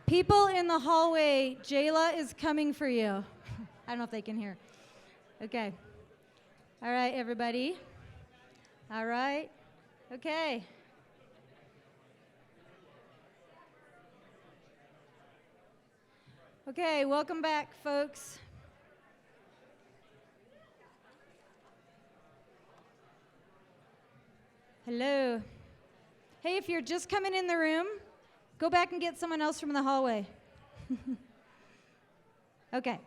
People in the hallway, Jayla is coming for you. I don't know if they can hear. Okay. All right, everybody. All right. Okay. Okay, welcome back, folks. Hello. Hey, if you're just coming in the room, go back and get someone else from the hallway. Okay.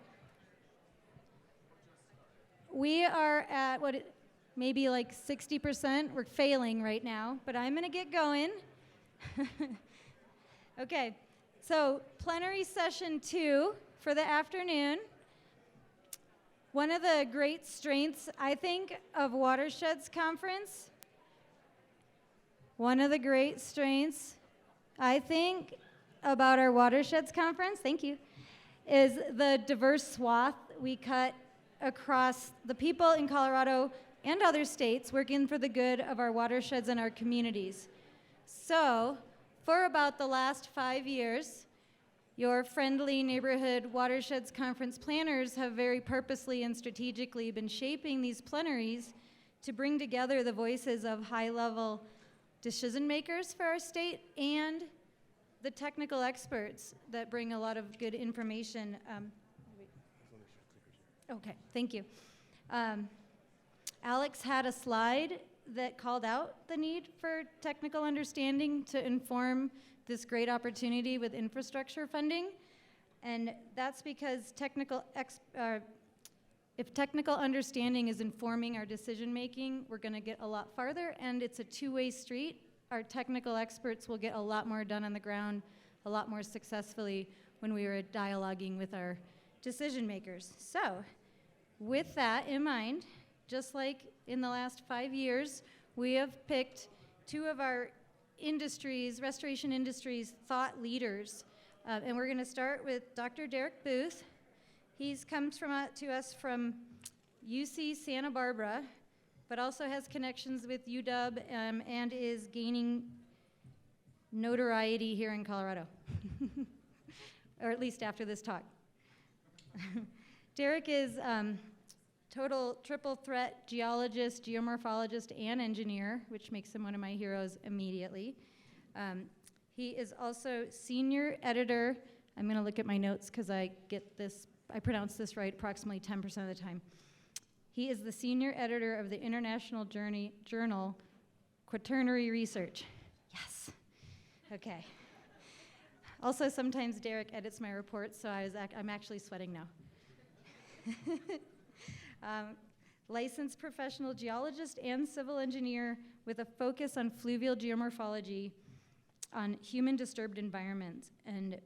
We are at maybe like 60%. We're failing right now, but I'm going to get going. Okay. So, plenary session 2 for the afternoon. One of the great strengths, I think, of Watersheds Conference, one of the great strengths, I think, about our Watersheds Conference, thank you, is the diverse swath we cut across the people in Colorado and other states working for the good of our watersheds and our communities. So, for about the last 5 years, your friendly neighborhood Watersheds Conference planners have very purposely and strategically been shaping these plenaries to bring together the voices of high-level decision makers for our state and the technical experts that bring a lot of good information. Okay, thank you. Alex had a slide that called out the need for technical understanding to inform this great opportunity with infrastructure funding. And that's because if technical understanding is informing our decision making, we're going to get a lot farther, and it's a two-way street. Our technical experts will get a lot more done on the ground, a lot more successfully when we are dialoguing with our decision makers. So, with that in mind, just like in the last 5 years, we have picked 2 of our restoration industries, thought leaders. And we're going to start with Dr. Derek Booth. He comes to us from UC Santa Barbara, but also has connections with UW and is gaining notoriety here in Colorado, or at least after this talk. Derek is total triple threat geologist, geomorphologist, and engineer, which makes him one of my heroes immediately. He is also senior editor. I'm going to look at my notes because I pronounce this right approximately 10% of the time. He is the senior editor of the international journal Quaternary Research. Yes. Okay. Also, sometimes Derek edits my reports, so I'm actually sweating now. Licensed professional geologist and civil engineer with a focus on fluvial geomorphology on human disturbed environments. And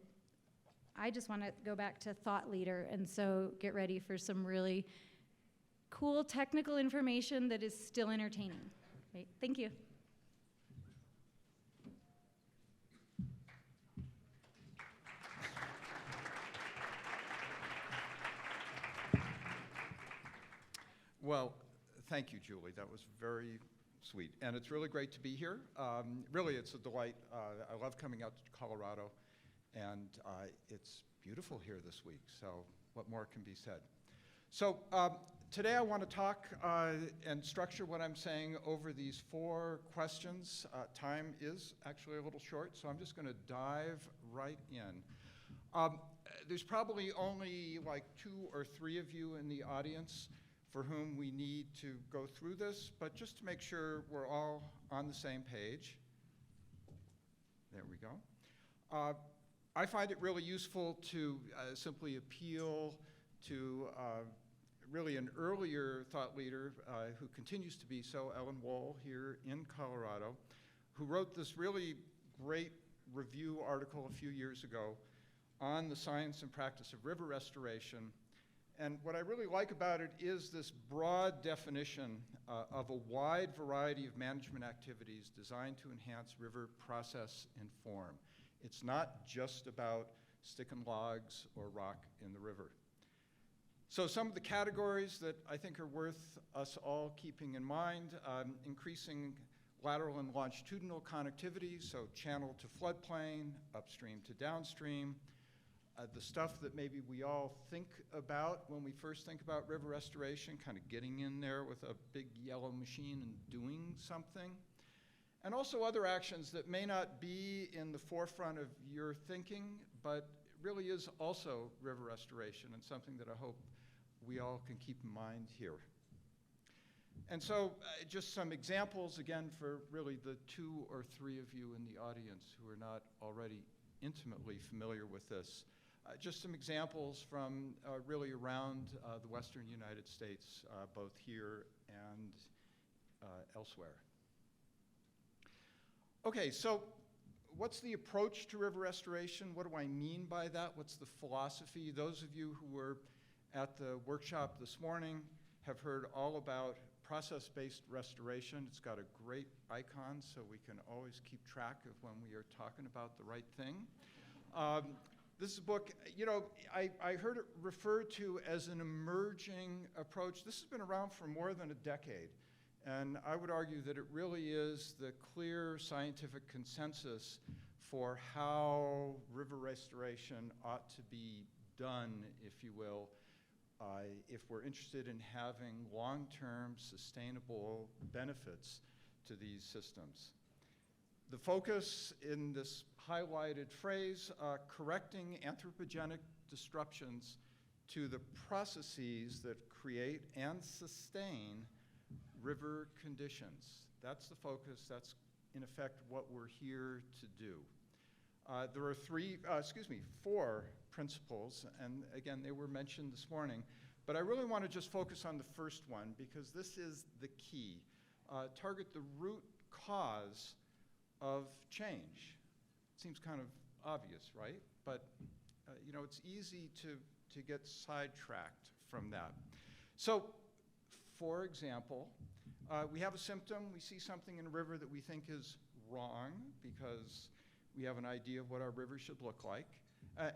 I just want to go back to thought leader, and so get ready for some really cool technical information that is still entertaining. Okay, thank you. Well, thank you, Julie. That was very sweet. And it's really great to be here. Really, it's a delight. I love coming out to Colorado, and it's beautiful here this week, so what more can be said? So today I want to talk and structure what I'm saying over these 4 questions. Time is actually a little short, so I'm just going to dive right in. There's probably only like 2 or 3 of you in the audience for whom we need to go through this, but just to make sure we're all on the same page. There we go. I find it really useful to simply appeal to really an earlier thought leader who continues to be so, Ellen Wohl, here in Colorado, who wrote this really great review article a few years ago on the science and practice of river restoration. And what I really like about it is this broad definition of a wide variety of management activities designed to enhance river process and form. It's not just about sticking logs or rock in the river. So some of the categories that I think are worth us all keeping in mind, increasing lateral and longitudinal connectivity, so channel to floodplain, upstream to downstream, the stuff that maybe we all think about when we first think about river restoration, kind of getting in there with a big yellow machine and doing something. And also other actions that may not be in the forefront of your thinking, but really is also river restoration and something that I hope we all can keep in mind here. And so just some examples, again, for really the 2 or 3 of you in the audience who are not already intimately familiar with this. Just some examples from really around the western United States, both here and elsewhere. Okay, so what's the approach to river restoration? What do I mean by that? What's the philosophy? Those of you who were at the workshop this morning have heard all about process-based restoration. It's got a great icon, so we can always keep track of when we are talking about the right thing. This is a book, you know, I heard it referred to as an emerging approach. This has been around for more than a decade, and I would argue that it really is the clear scientific consensus for how river restoration ought to be done, if you will, if we're interested in having long-term sustainable benefits to these systems. The focus in this highlighted phrase, correcting anthropogenic disruptions to the processes that create and sustain river conditions. That's the focus. That's, in effect, what we're here to do. There are 4 principles, and again, they were mentioned this morning, but I really want to just focus on the first one because this is the key. Target the root cause of change. Seems kind of obvious, right? But you know, it's easy to get sidetracked from that. So, for example, we have a symptom, we see something in a river that we think is wrong because we have an idea of what our river should look like,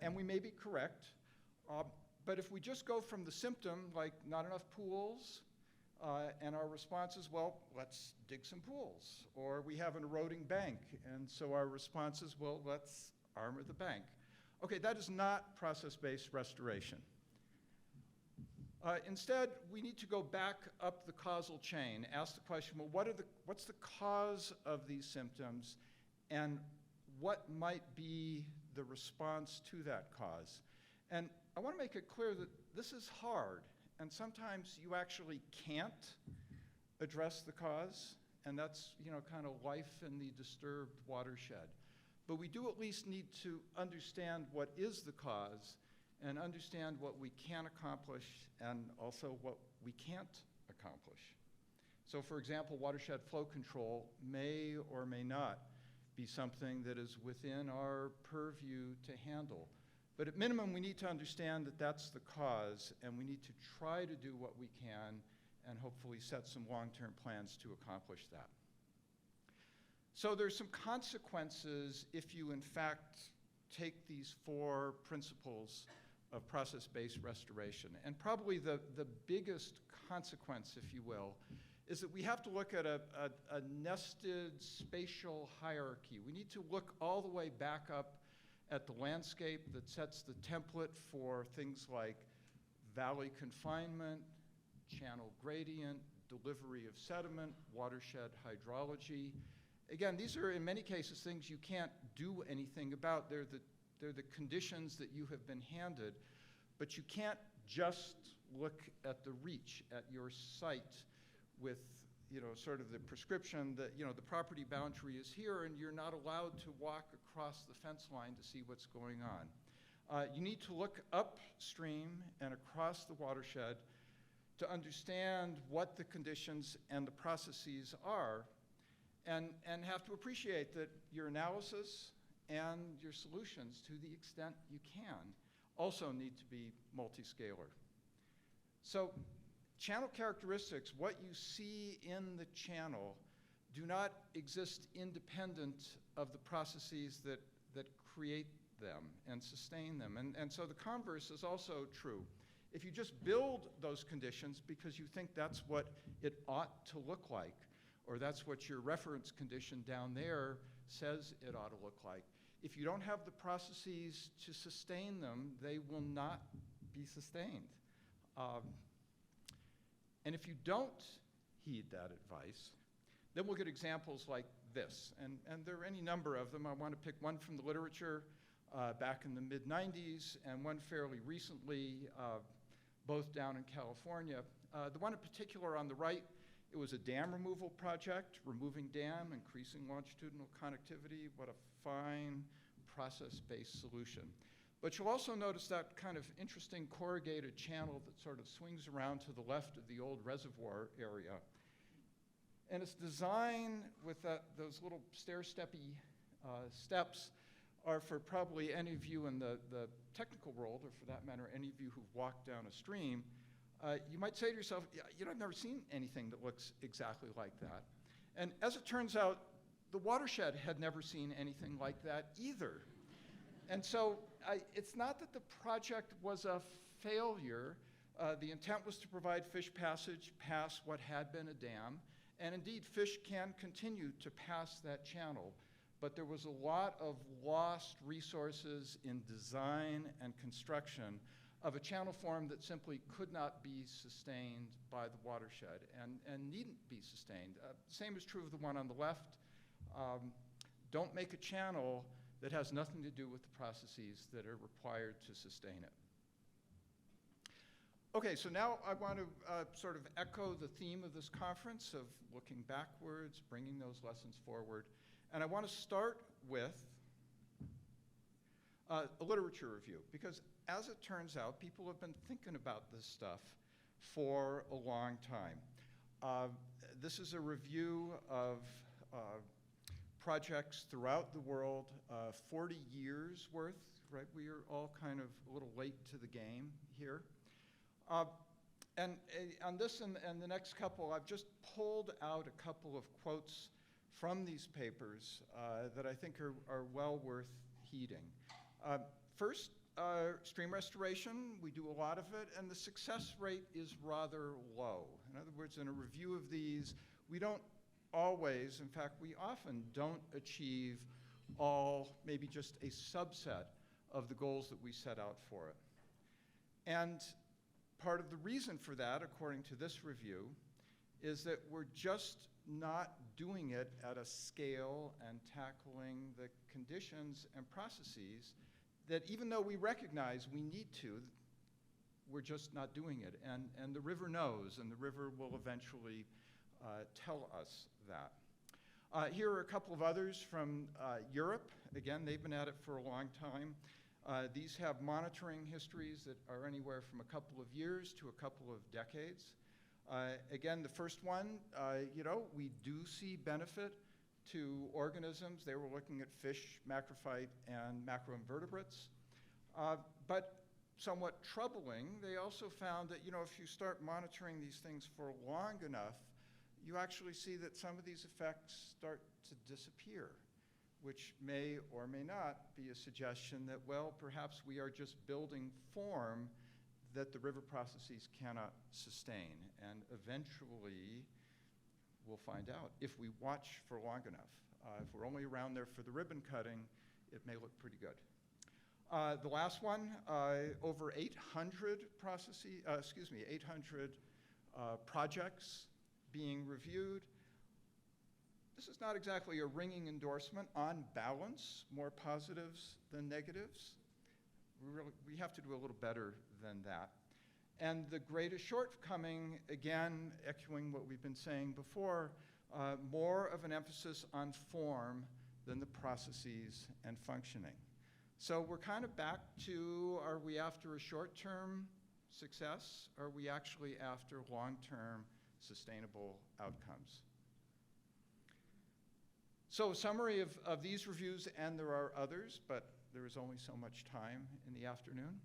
and we may be correct, but if we just go from the symptom, like not enough pools, and our response is, well, let's dig some pools. Or we have an eroding bank, and so our response is, well, let's armor the bank. Okay, that is not process-based restoration. Instead, we need to go back up the causal chain, ask the question, well, what's the cause of these symptoms, and what might be the response to that cause? And I want to make it clear that this is hard. And sometimes you actually can't address the cause, and that's, you know, kind of life in the disturbed watershed. But we do at least need to understand what is the cause and understand what we can accomplish and also what we can't accomplish. So for example, watershed flow control may or may not be something that is within our purview to handle. But at minimum, we need to understand that that's the cause, and we need to try to do what we can and hopefully set some long-term plans to accomplish that. So there's some consequences if you, in fact, take these 4 principles of process-based restoration. And probably the biggest consequence, if you will, is that we have to look at a nested spatial hierarchy. We need to look all the way back up at the landscape that sets the template for things like valley confinement, channel gradient, delivery of sediment, watershed hydrology. Again, these are in many cases things you can't do anything about. They're the conditions that you have been handed, but you can't just look at the reach at your site with, you know, sort of the prescription that, you know, the property boundary is here and you're not allowed to walk across the fence line to see what's going on. You need to look upstream and across the watershed to understand what the conditions and the processes are, and have to appreciate that your analysis and your solutions, to the extent you can, also need to be multi-scalar. So channel characteristics, what you see in the channel, do not exist independent of the processes that create them and sustain them. And so the converse is also true. If you just build those conditions because you think that's what it ought to look like, or that's what your reference condition down there says it ought to look like. If you don't have the processes to sustain them, they will not be sustained. And if you don't heed that advice, then we'll get examples like this. And there are any number of them. I want to pick one from the literature back in the mid-90s and one fairly recently, both down in California. The one in particular on the right, it was a dam removal project, removing dam, increasing longitudinal connectivity. What a fine process-based solution. But you'll also notice that kind of interesting corrugated channel that sort of swings around to the left of the old reservoir area. And it's designed with those little stair-steppy steps are for probably any of you in the technical world, or for that matter, any of you who've walked down a stream, you might say to yourself, yeah, you know, I've never seen anything that looks exactly like that. And as it turns out, the watershed had never seen anything like that either. And so it's not that the project was a failure. The intent was to provide fish passage past what had been a dam. And indeed, fish can continue to pass that channel. But there was a lot of lost resources in design and construction of a channel form that simply could not be sustained by the watershed and needn't be sustained. Same is true of the one on the left. Don't make a channel that has nothing to do with the processes that are required to sustain it. Okay, so now I want to sort of echo the theme of this conference of looking backwards, bringing those lessons forward. And I want to start with a literature review, because as it turns out, people have been thinking about this stuff for a long time. This is a review of projects throughout the world, 40 years worth, right? We are all kind of a little late to the game here. And on this and the next couple, I've just pulled out a couple of quotes from these papers that I think are well worth heeding. First, stream restoration, we do a lot of it, and the success rate is rather low. In other words, in a review of these, we don't always, in fact, we often don't achieve all, maybe just a subset of the goals that we set out for it. And part of the reason for that, according to this review, is that we're just not doing it at a scale and tackling the conditions and processes that, even though we recognize we need to, we're just not doing it. And the river knows, and the river will eventually tell us that. Here are a couple of others from Europe. Again, they've been at it for a long time. These have monitoring histories that are anywhere from a couple of years to a couple of decades. Again, the first one, you know, we do see benefit to organisms. They were looking at fish, macrophyte, and macroinvertebrates. But somewhat troubling, they also found that, you know, if you start monitoring these things for long enough, you actually see that some of these effects start to disappear, which may or may not be a suggestion that, well, perhaps we are just building form that the river processes cannot sustain. And eventually, we'll find out if we watch for long enough. If we're only around there for the ribbon cutting, it may look pretty good. The last one, over 800 projects being reviewed. This is not exactly a ringing endorsement. On balance, more positives than negatives. We have to do a little better than that. And the greatest shortcoming, again, echoing what we've been saying before, more of an emphasis on form than the processes and functioning. So we're kind of back to, are we after a short-term success? Or are we actually after long-term sustainable outcomes? So a summary of these reviews, and there are others, but there is only so much time in the afternoon.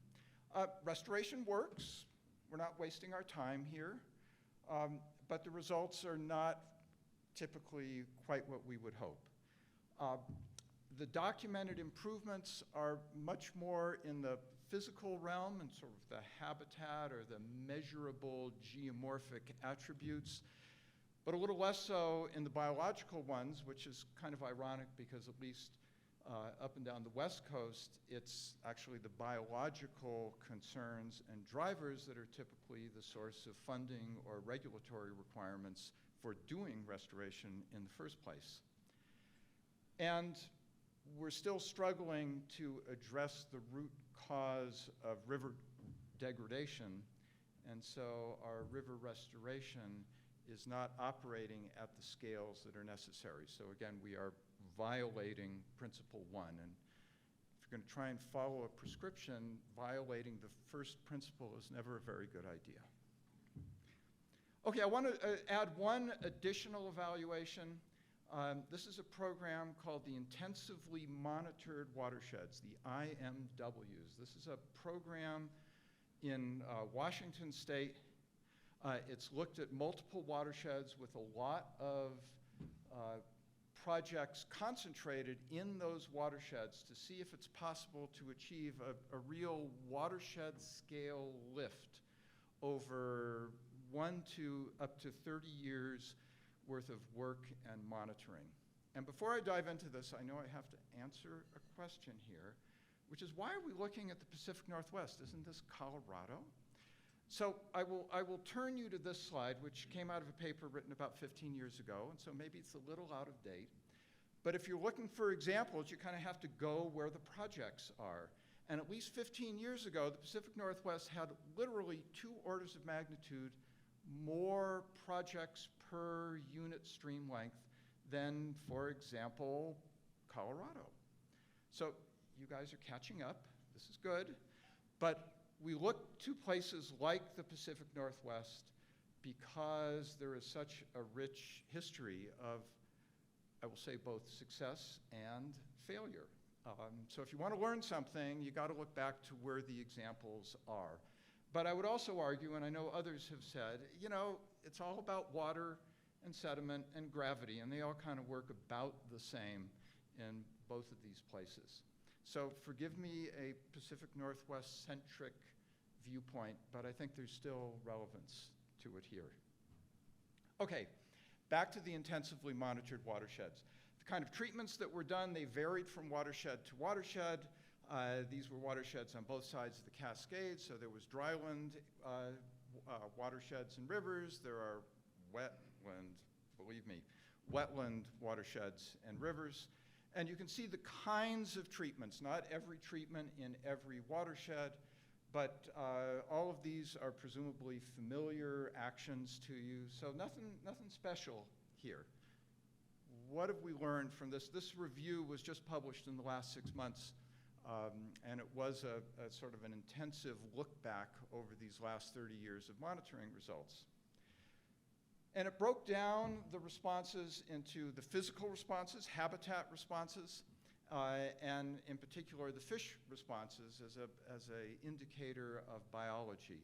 Restoration works. We're not wasting our time here, but the results are not typically quite what we would hope. The documented improvements are much more in the physical realm and sort of the habitat or the measurable geomorphic attributes. but a little less so in the biological ones, which is kind of ironic because at least up and down the West Coast, it's actually the biological concerns and drivers that are typically the source of funding or regulatory requirements for doing restoration in the first place. And we're still struggling to address the root cause of river degradation, and so our river restoration is not operating at the scales that are necessary. So again, we are violating principle one. And if you're going to try and follow a prescription, violating the first principle is never a very good idea. Okay, I want to add one additional evaluation. This is a program called the Intensively Monitored Watersheds, the IMWs. This is a program in Washington State. It's looked at multiple watersheds with a lot of projects concentrated in those watersheds to see if it's possible to achieve a real watershed scale lift over 1 to up to 30 years worth of work and monitoring. And before I dive into this, I know I have to answer a question here, which is, why are we looking at the Pacific Northwest? Isn't this Colorado? So I will turn you to this slide, which came out of a paper written about 15 years ago, and so maybe it's a little out of date. But if you're looking for examples, you kind of have to go where the projects are. And at least 15 years ago, the Pacific Northwest had literally 2 orders of magnitude more projects per unit stream length than, for example, Colorado. So you guys are catching up. This is good. But we look to places like the Pacific Northwest because there is such a rich history of, I will say, both success and failure. So if you want to learn something, you got to look back to where the examples are. But I would also argue, and I know others have said, you know, it's all about water and sediment and gravity, and they all kind of work about the same in both of these places. So forgive me a Pacific Northwest-centric viewpoint, but I think there's still relevance to it here. Okay, back to the intensively monitored watersheds. The kind of treatments that were done, they varied from watershed to watershed. These were watersheds on both sides of the Cascades, so there was dryland watersheds and rivers. There are wetland, believe me, wetland watersheds and rivers. And you can see the kinds of treatments, not every treatment in every watershed, but all of these are presumably familiar actions to you, so nothing special here. What have we learned from this? This review was just published in the last 6 months, and it was a sort of an intensive look back over these last 30 years of monitoring results. And it broke down the responses into the physical responses, habitat responses, and in particular the fish responses as a indicator of biology.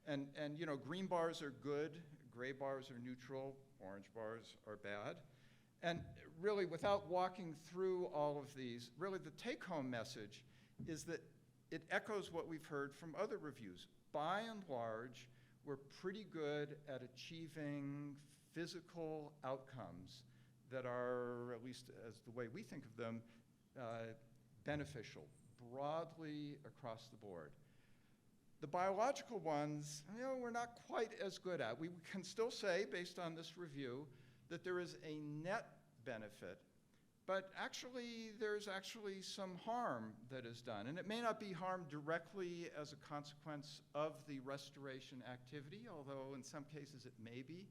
And you know, green bars are good, gray bars are neutral, orange bars are bad. And really, without walking through all of these, really the take-home message is that it echoes what we've heard from other reviews. By and large, we're pretty good at achieving physical outcomes that are, at least as the way we think of them, beneficial broadly across the board. The biological ones, you know, we're not quite as good at. We can still say, based on this review, that there is a net benefit, but actually there's actually some harm that is done. And it may not be harm directly as a consequence of the restoration activity, although in some cases it may be,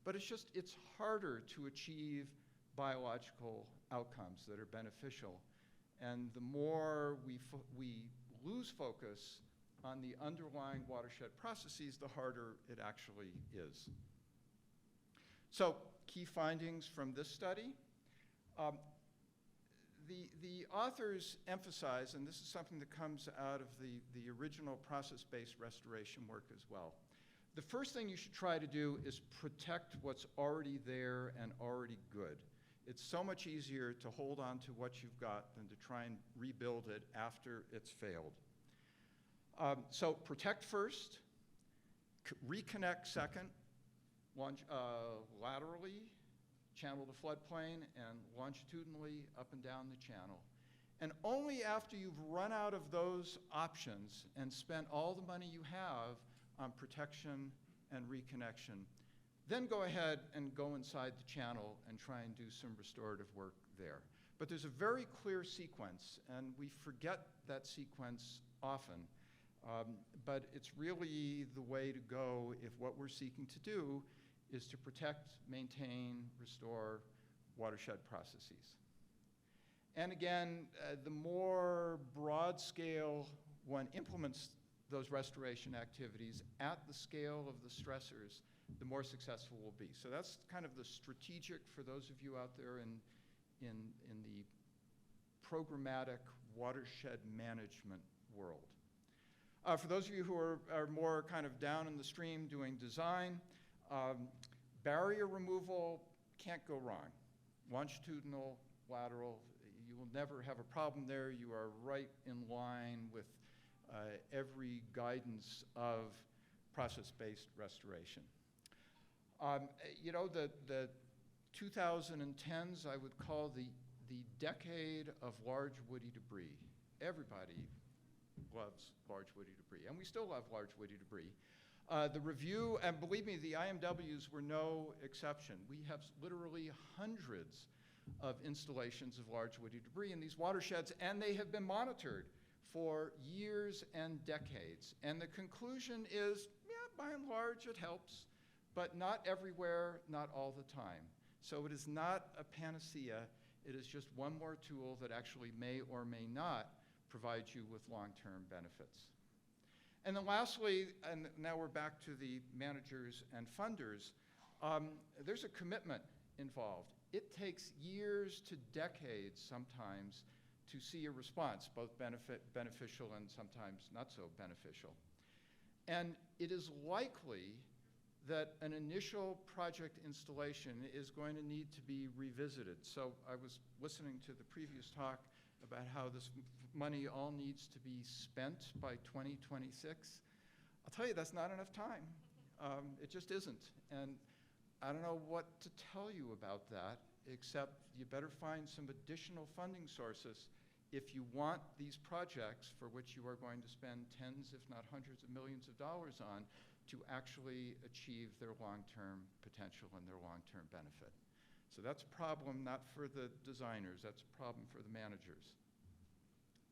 but it's harder to achieve biological outcomes that are beneficial. And the more we lose focus on the underlying watershed processes, the harder it actually is. So, key findings from this study. The authors emphasize, and this is something that comes out of the original process-based restoration work as well. The first thing you should try to do is protect what's already there and already good. It's so much easier to hold on to what you've got than to try and rebuild it after it's failed. So protect first, reconnect second, laterally, channel to floodplain, and longitudinally up and down the channel. And only after you've run out of those options and spent all the money you have on protection and reconnection, then go ahead and go inside the channel and try and do some restorative work there. But there's a very clear sequence, and we forget that sequence often. But it's really the way to go if what we're seeking to do is to protect, maintain, restore watershed processes. And again, the more broad scale one implements those restoration activities at the scale of the stressors, the more successful we'll be. So that's kind of the strategic for those of you out there in the programmatic watershed management world. For those of you who are more kind of down in the stream doing design, barrier removal can't go wrong. Longitudinal, lateral, you will never have a problem there. You are right in line with every guidance of process-based restoration. You know, the 2010s I would call the decade of large woody debris. Everybody loves large woody debris, and we still love large woody debris. The review, and believe me, the IMWs were no exception. We have literally hundreds of installations of large woody debris in these watersheds, and they have been monitored for years and decades. And the conclusion is, yeah, by and large it helps, but not everywhere, not all the time. So it is not a panacea. It is just one more tool that actually may or may not provide you with long-term benefits. And then lastly, and now we're back to the managers and funders, there's a commitment involved. It takes years to decades sometimes to see a response, both beneficial and sometimes not so beneficial. And it is likely that an initial project installation is going to need to be revisited. So I was listening to the previous talk about how this money all needs to be spent by 2026. I'll tell you, that's not enough time. It just isn't. And I don't know what to tell you about that, except you better find some additional funding sources if you want these projects for which you are going to spend tens, if not hundreds of millions of dollars on, to actually achieve their long-term potential and their long-term benefit. So that's a problem not for the designers, that's a problem for the managers.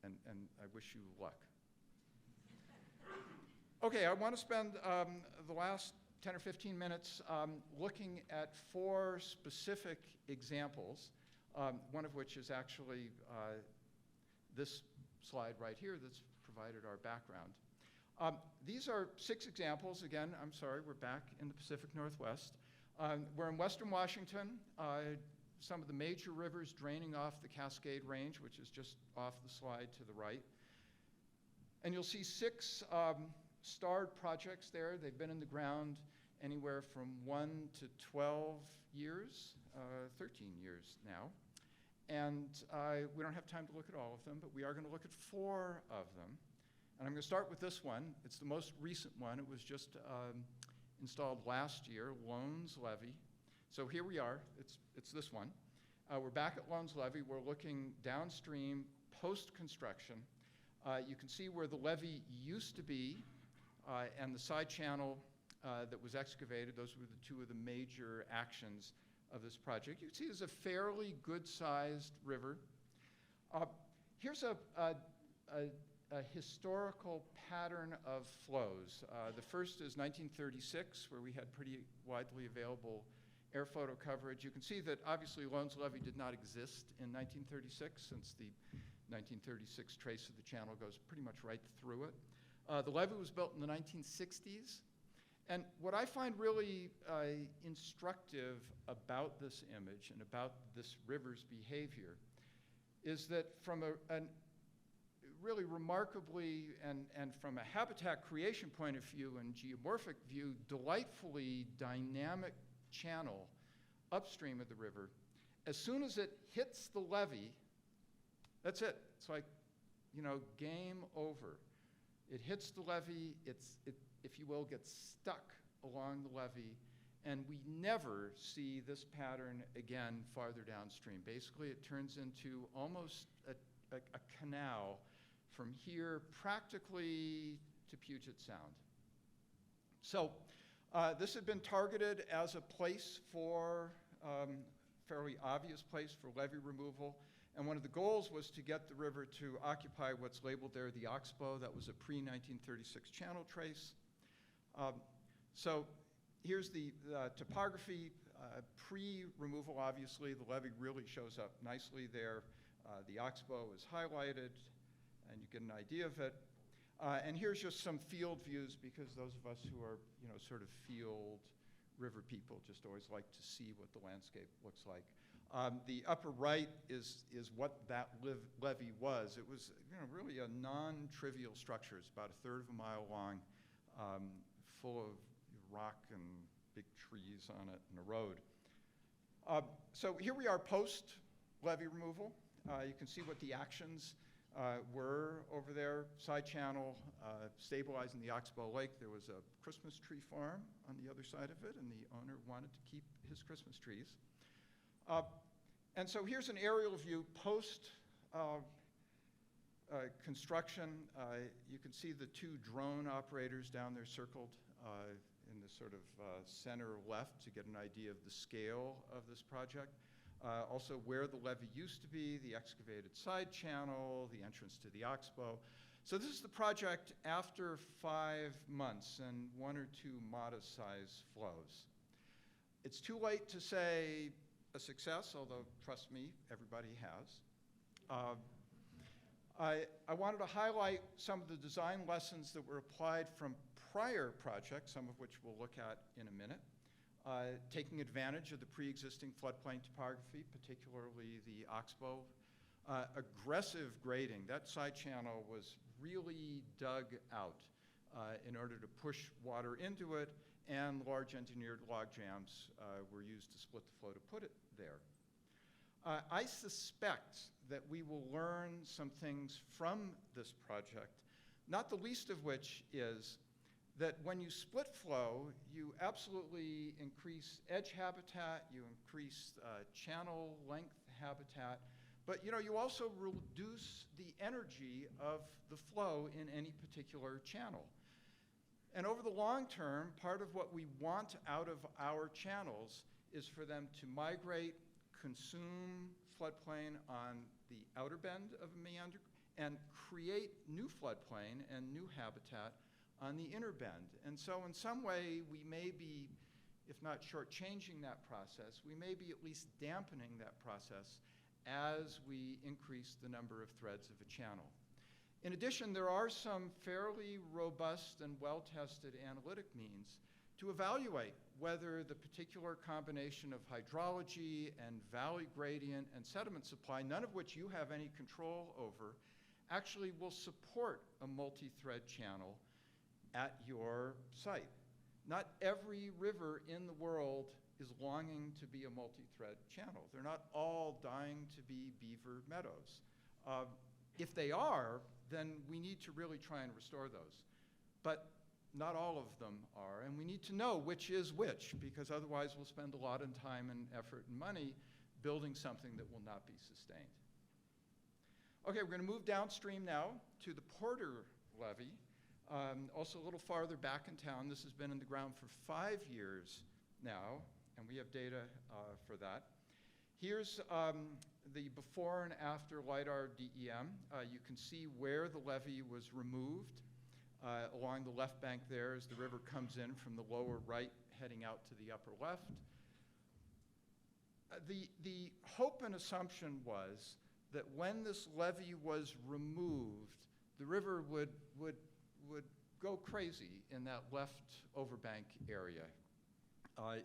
And I wish you luck. Okay, I want to spend the last 10 or 15 minutes looking at 4 specific examples, one of which is actually this slide right here that's provided our background. These are 6 examples. Again, I'm sorry, we're back in the Pacific Northwest. We're in Western Washington, some of the major rivers draining off the Cascade Range, which is just off the slide to the right. And you'll see 6 starred projects there. They've been in the ground anywhere from 1 to 12 years, 13 years now. And we don't have time to look at all of them, but we are going to look at 4 of them. And I'm going to start with this one. It's the most recent one. It was just installed last year, Loans Levee. So here we are. It's this one. We're back at Loans Levee. We're looking downstream post-construction. You can see where the levee used to be and the side channel that was excavated. Those were the 2 of the major actions of this project. You can see there's a fairly good-sized river. Here's a historical pattern of flows. The first is 1936, where we had pretty widely available air photo coverage. You can see that obviously Loans Levee did not exist in 1936, since the 1936 trace of the channel goes pretty much right through it. The levee was built in the 1960s. And what I find really instructive about this image and about this river's behavior is that from a really remarkably, and from a habitat creation point of view and geomorphic view, delightfully dynamic channel upstream of the river, as soon as it hits the levee, that's it. It's like, you know, game over. It hits the levee, it, if you will, gets stuck along the levee, And we never see this pattern again farther downstream. Basically, it turns into almost a canal from here practically to Puget Sound. So this had been targeted as a place for, fairly obvious place for levee removal. And one of the goals was to get the river to occupy what's labeled there the Oxbow. That was a pre-1936 channel trace. So here's the topography. Pre-removal, obviously, the levee really shows up nicely there. The Oxbow is highlighted, and you get an idea of it. And here's just some field views, because those of us who are, sort of field river people just always like to see what the landscape looks like. The upper right is what that levee was. It was, really a non-trivial structure. It's about 1/3 of a mile long, full of rock and big trees on it and a road. So here we are post levee removal. You can see what the actions were over there. Side channel, stabilizing the Oxbow Lake. There was a Christmas tree farm on the other side of it, and the owner wanted to keep his Christmas trees. And so here's an aerial view post construction. You can see the two drone operators down there circled in the sort of center left to get an idea of the scale of this project. Also where the levee used to be, the excavated side channel, the entrance to the Oxbow. So this is the project after 5 months and 1 or 2 modest-sized flows. It's too late to say a success, although, trust me, everybody has. I wanted to highlight some of the design lessons that were applied from prior projects, some of which we'll look at in a minute. Taking advantage of the pre-existing floodplain topography, particularly the Oxbow. Aggressive grading. That side channel was really dug out in order to push water into it, and large engineered log jams were used to split the flow to put it there. I suspect that we will learn some things from this project, not the least of which is that when you split flow, you absolutely increase edge habitat, you increase channel length habitat, but you also reduce the energy of the flow in any particular channel. And over the long term, part of what we want out of our channels is for them to migrate, consume floodplain on the outer bend of a meander, and create new floodplain and new habitat on the inner bend. And so in some way, we may be, if not shortchanging that process, we may be at least dampening that process as we increase the number of threads of a channel. In addition, there are some fairly robust and well-tested analytic means to evaluate whether the particular combination of hydrology and valley gradient and sediment supply, none of which you have any control over, actually will support a multi-thread channel at your site. Not every river in the world is longing to be a multi-thread channel. They're not all dying to be beaver meadows. If they are, then we need to really try and restore those. But not all of them are, and we need to know which is which, because otherwise we'll spend a lot of time and effort and money building something that will not be sustained. Okay, we're going to move downstream now to the Porter levee. Also a little farther back in town. This has been in the ground for 5 years now, and we have data for that. Here's the before and after LiDAR DEM. You can see where the levee was removed along the left bank there as the river comes in from the lower right heading out to the upper left. The hope and assumption was that when this levee was removed, the river would go crazy in that left overbank area.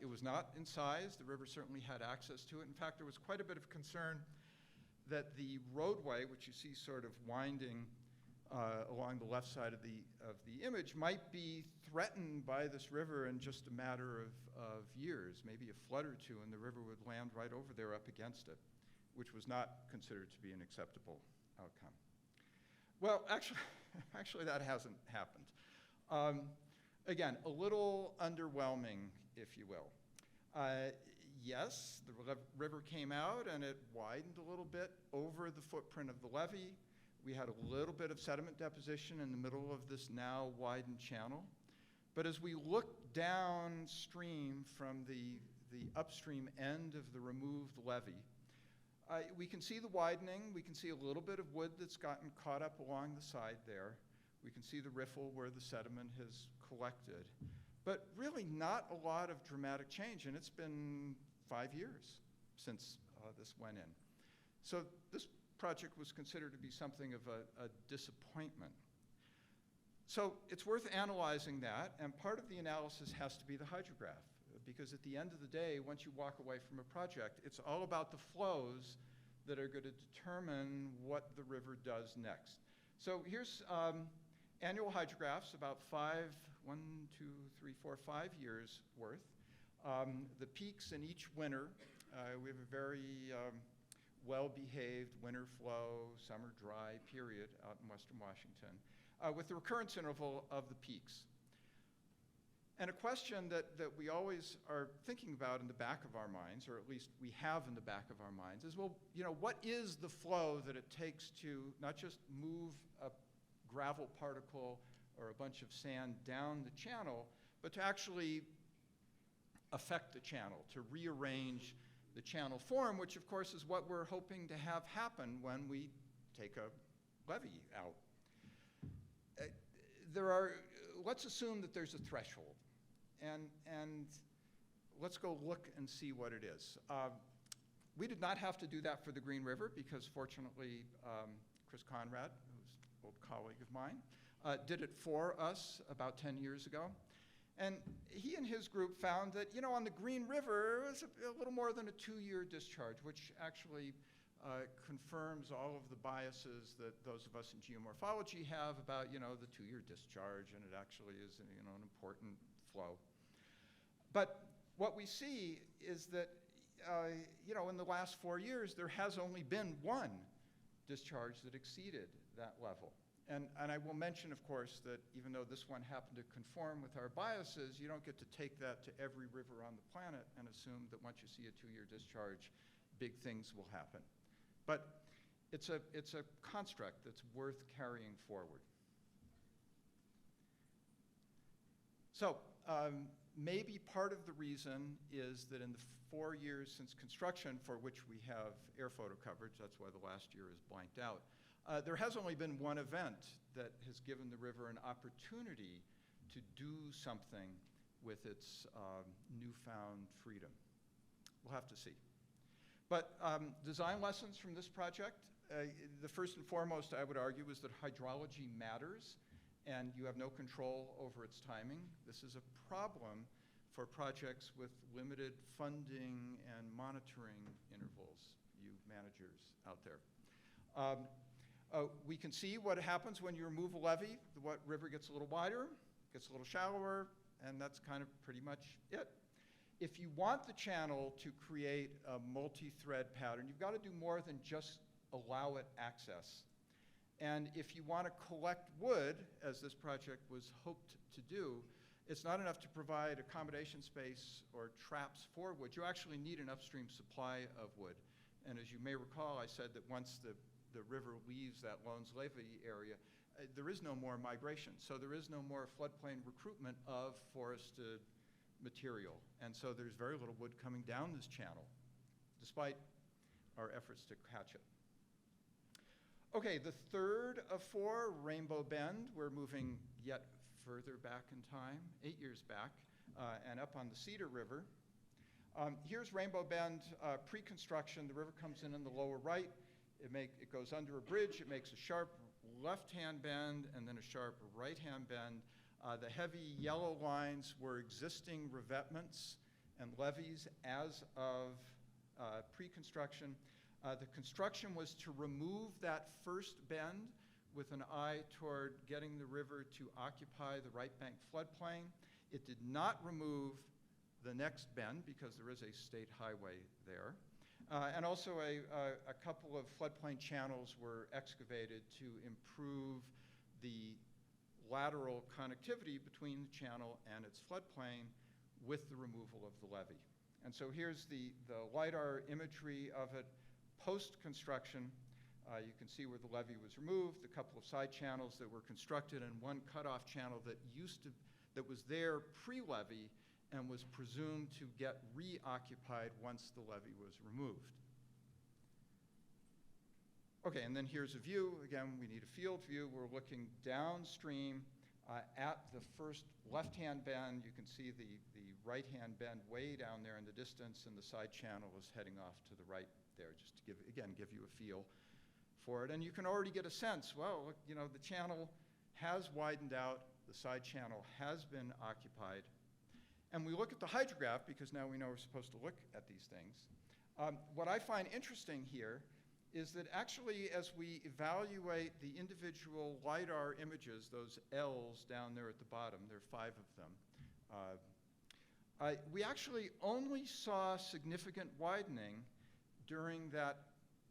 It was not in size. The river certainly had access to it. In fact, there was quite a bit of concern that the roadway, which you see sort of winding along the left side of the image, might be threatened by this river in just a matter of years, maybe a flood or two, and the river would land right over there up against it, which was not considered to be an acceptable outcome. Well, actually that hasn't happened. Again, a little underwhelming, if you will. Yes, the river came out and it widened a little bit over the footprint of the levee. We had a little bit of sediment deposition in the middle of this now widened channel. But as we look downstream from the upstream end of the removed levee, we can see the widening. We can see a little bit of wood that's gotten caught up along the side there. We can see the riffle where the sediment has collected. But really not a lot of dramatic change, and it's been 5 years since this went in. So this project was considered to be something of a disappointment. So it's worth analyzing that, and part of the analysis has to be the hydrograph, because at the end of the day, once you walk away from a project, it's all about the flows that are going to determine what the river does next. So here's annual hydrographs, about 5 years worth. The peaks in each winter, we have a very well-behaved winter flow, summer dry period out in western Washington, with the recurrence interval of the peaks. And a question that we always are thinking about in the back of our minds, or at least we have in the back of our minds, is, well, you know, what is the flow that it takes to not just move a gravel particle or a bunch of sand down the channel, but to actually affect the channel, to rearrange the channel form, which of course is what we're hoping to have happen when we take a levee out. Let's assume that there's a threshold, and let's go look and see what it is. We did not have to do that for the Green River because fortunately Chris Conrad, who's an old colleague of mine, did it for us about 10 years ago. And he and his group found that, you know, on the Green River, it was a little more than a 2-year discharge, which actually confirms all of the biases that those of us in geomorphology have about, you know, the 2-year discharge, and it actually is, you know, an important flow. But what we see is that, you know, in the last 4 years, there has only been one discharge that exceeded that level. And I will mention, of course, that even though this one happened to conform with our biases, you don't get to take that to every river on the planet and assume that once you see a 2-year discharge, big things will happen. But it's a construct that's worth carrying forward. So maybe part of the reason is that in the 4 years since construction, for which we have air photo coverage, that's why the last year is blanked out, there has only been one event that has given the river an opportunity to do something with its newfound freedom. We'll have to see. But design lessons from this project, the first and foremost, I would argue, is that hydrology matters, and you have no control over its timing. This is a problem for projects with limited funding and monitoring intervals, you managers out there. We can see what happens when you remove a levee. The river gets a little wider, gets a little shallower, and that's kind of pretty much it. If you want the channel to create a multi-thread pattern, you've got to do more than just allow it access. And if you want to collect wood, as this project was hoped to do, it's not enough to provide accommodation space or traps for wood. You actually need an upstream supply of wood. And as you may recall, I said that once the river leaves that Lowndes Levee area, there is no more migration. So there is no more floodplain recruitment of forested material. And so there's very little wood coming down this channel, despite our efforts to catch it. Okay, the third of 4, Rainbow Bend. We're moving yet further back in time, 8 years back, and up on the Cedar River. Here's Rainbow Bend pre-construction. The river comes in the lower right. It goes under a bridge. It makes a sharp left-hand bend and then a sharp right-hand bend. The heavy yellow lines were existing revetments and levees as of pre-construction. The construction was to remove that first bend with an eye toward getting the river to occupy the right bank floodplain. It did not remove the next bend because there is a state highway there. And also a couple of floodplain channels were excavated to improve the lateral connectivity between the channel and its floodplain with the removal of the levee. And so here's the LiDAR imagery of it post-construction. You can see where the levee was removed, a couple of side channels that were constructed, and one cutoff channel that was there pre-levee and was presumed to get reoccupied once the levee was removed. Okay, and then here's a view. Again, we need a field view. We're looking downstream at the first left-hand bend. You can see the right-hand bend way down there in the distance, and the side channel is heading off to the right there, just to give you a feel for it. And you can already get a sense, well, look, you know, the channel has widened out, the side channel has been occupied. And we look at the hydrograph, because now we know we're supposed to look at these things. What I find interesting here is that actually, as we evaluate the individual LiDAR images, those L's down there at the bottom, there are 5 of them, we actually only saw significant widening during that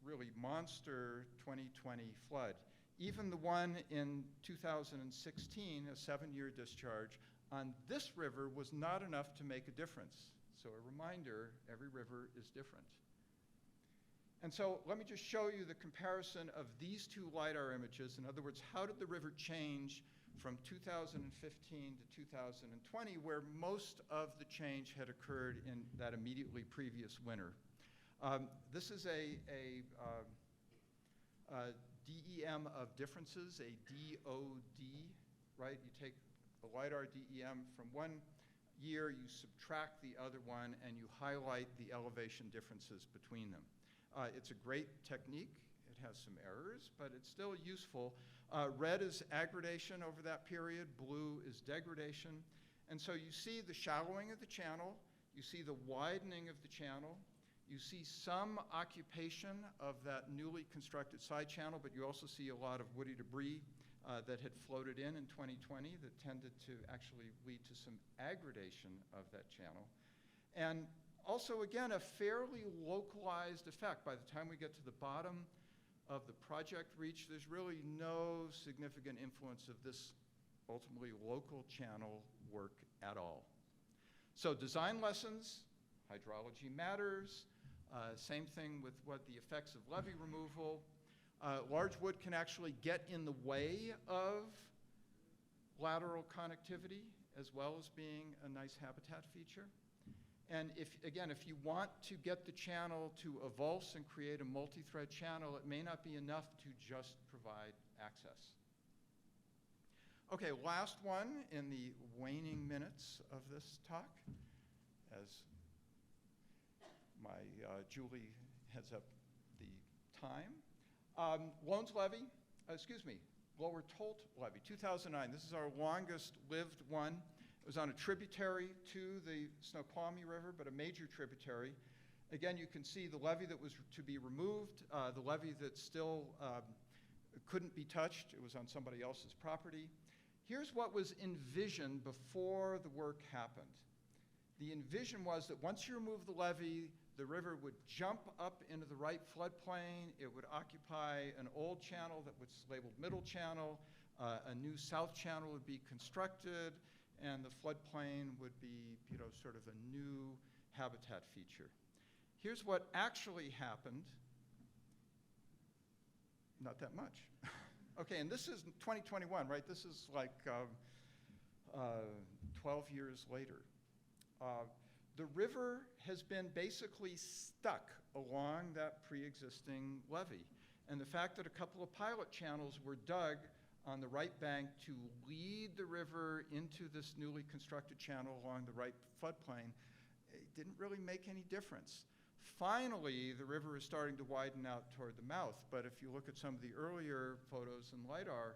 really monster 2020 flood. Even the one in 2016, a 7-year discharge, on this river was not enough to make a difference. So a reminder, every river is different. And so let me just show you the comparison of these 2 LiDAR images. In other words, how did the river change from 2015 to 2020, where most of the change had occurred in that immediately previous winter. This is a DEM of differences, a DOD, right? You take the LiDAR DEM from one year, you subtract the other one, and you highlight the elevation differences between them. It's a great technique. It has some errors, but it's still useful. Red is aggradation over that period. Blue is degradation. And so you see the shallowing of the channel. You see the widening of the channel. You see some occupation of that newly constructed side channel, but you also see a lot of woody debris that had floated in 2020 that tended to actually lead to some aggradation of that channel. And also, again, a fairly localized effect. By the time we get to the bottom of the project reach, there's really no significant influence of this ultimately local channel work at all. So design lessons, hydrology matters. Same thing with what the effects of levee removal. Large wood can actually get in the way of lateral connectivity, as well as being a nice habitat feature. And if you want to get the channel to avulse and create a multi-thread channel, it may not be enough to just provide access. Okay, last one in the waning minutes of this talk, as my Julie heads up the time. Lower Tolt Levee, 2009. This is our longest lived one. It was on a tributary to the Snoqualmie River, but a major tributary. Again, you can see the levee that was to be removed, the levee that still couldn't be touched. It was on somebody else's property. Here's what was envisioned before the work happened. The envision was that once you remove the levee, the river would jump up into the right floodplain. It would occupy an old channel that was labeled middle channel. A new south channel would be constructed, and the floodplain would be, sort of a new habitat feature. Here's what actually happened. Not that much. Okay, and this is 2021, right? This is like 12 years later. The river has been basically stuck along that pre-existing levee. And the fact that a couple of pilot channels were dug on the right bank to lead the river into this newly constructed channel along the right floodplain, it didn't really make any difference. Finally, the river is starting to widen out toward the mouth, but if you look at some of the earlier photos in LiDAR,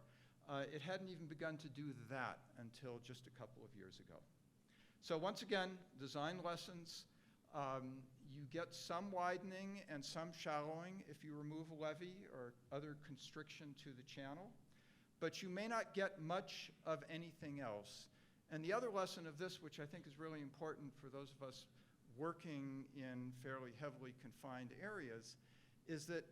it hadn't even begun to do that until just a couple of years ago. So once again, design lessons. You get some widening and some shallowing if you remove a levee or other constriction to the channel, but you may not get much of anything else. And the other lesson of this, which I think is really important for those of us working in fairly heavily confined areas, is that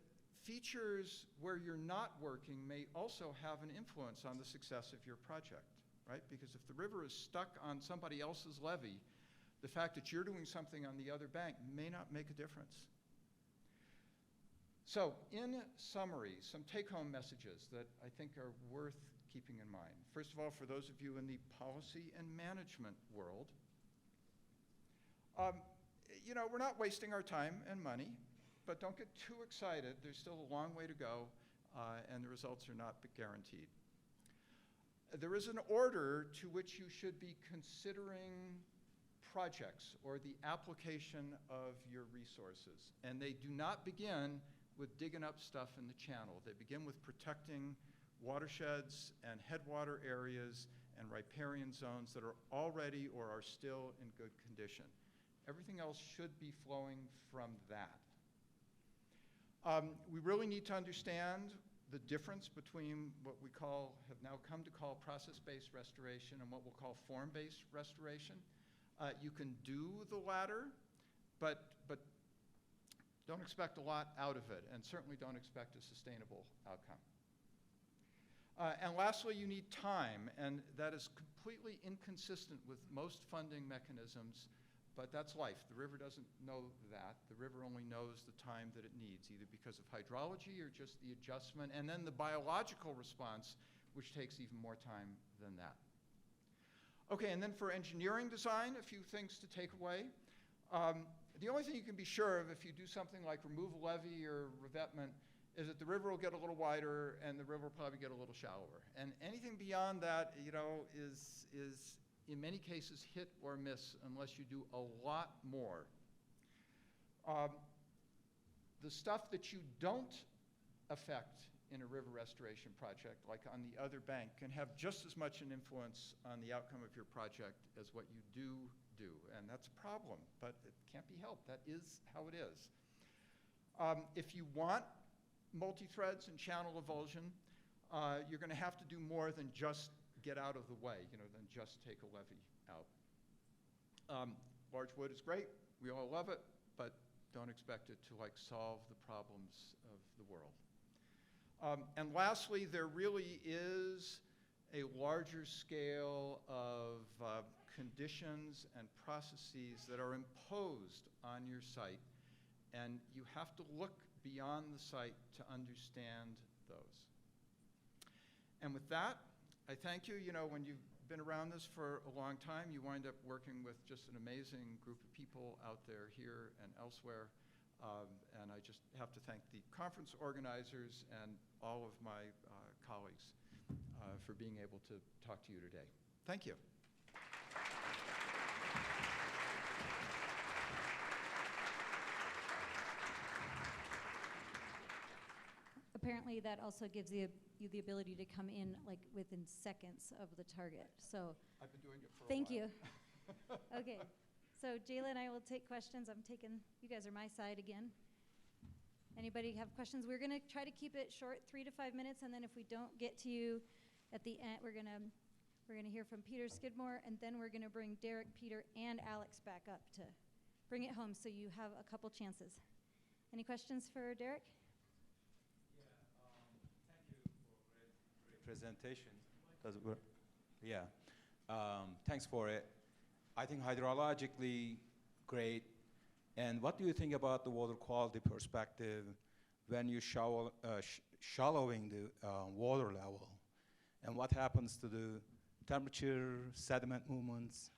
features where you're not working may also have an influence on the success of your project, right? Because if the river is stuck on somebody else's levee, The fact that you're doing something on the other bank may not make a difference. So, in summary, some take-home messages that I think are worth keeping in mind. First of all, for those of you in the policy and management world, you know, we're not wasting our time and money, but don't get too excited. There's still a long way to go, and the results are not guaranteed. There is an order to which you should be considering projects or the application of your resources, and they do not begin with digging up stuff in the channel. They begin with protecting watersheds and headwater areas and riparian zones that are already or are still in good condition. Everything else should be flowing from that. We really need to understand the difference between what we have now come to call process-based restoration and what we'll call form-based restoration. You can do the latter, but don't expect a lot out of it, and certainly don't expect a sustainable outcome. And lastly, you need time, and that is completely inconsistent with most funding mechanisms, but that's life. The river doesn't know that. The river only knows the time that it needs, either because of hydrology or just the adjustment, and then the biological response, which takes even more time than that. Okay, and then for engineering design, a few things to take away. The only thing you can be sure of if you do something like remove a levee or revetment is that the river will get a little wider and the river will probably get a little shallower. And anything beyond that, you know, is in many cases hit or miss unless you do a lot more. The stuff that you don't affect in a river restoration project, like on the other bank, can have just as much an influence on the outcome of your project as what you do. And that's a problem, but it can't be helped. That is how it is. If you want multi-threads and channel avulsion, you're going to have to do more than just get out of the way, you know, than just take a levee out. Large wood is great. We all love it, but don't expect it to like solve the problems of the world. And lastly, there really is a larger scale of conditions and processes that are imposed on your site, and you have to look beyond the site to understand those. And with that, I thank you. You know, when you've been around this for a long time, you wind up working with just an amazing group of people out there here and elsewhere. And I just have to thank the conference organizers and all of my colleagues for being able to talk to you today. Thank you. Apparently, that also gives you the ability to come in like within seconds of the target. So I've been doing it for a while. thank you. Okay, so Jayla and I will take questions. You guys are my side again. Anybody have questions? We're going to try to keep it short, 3 to 5 minutes, and then if we don't get to you at the end, we're gonna hear from Peter Skidmore, and then we're going to bring Derek, Peter, and Alex back up to bring it home, so you have a couple chances. Any questions for Derek? Presentation. Does it work? Yeah. Thanks for it. I think hydrologically great. And what do you think about the water quality perspective when you shallowing the water level? And what happens to the temperature, sediment movements?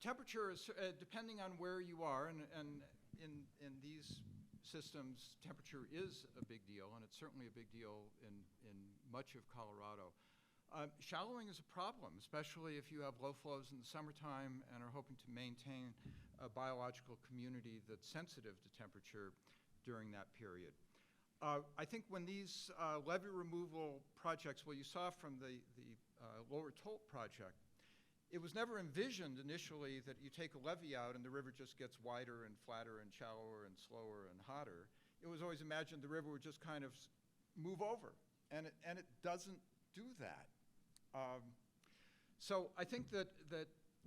Temperature is, depending on where you are, and in these systems, temperature is a big deal, and it's certainly a big deal in much of Colorado. Shallowing is a problem, especially if you have low flows in the summertime and are hoping to maintain a biological community that's sensitive to temperature during that period. I think when these levee removal projects, well, you saw from the Lower Tolt project, it was never envisioned initially that you take a levee out and the river just gets wider and flatter and shallower and slower and hotter. It was always imagined the river would just kind of move over, and it doesn't do that. So I think that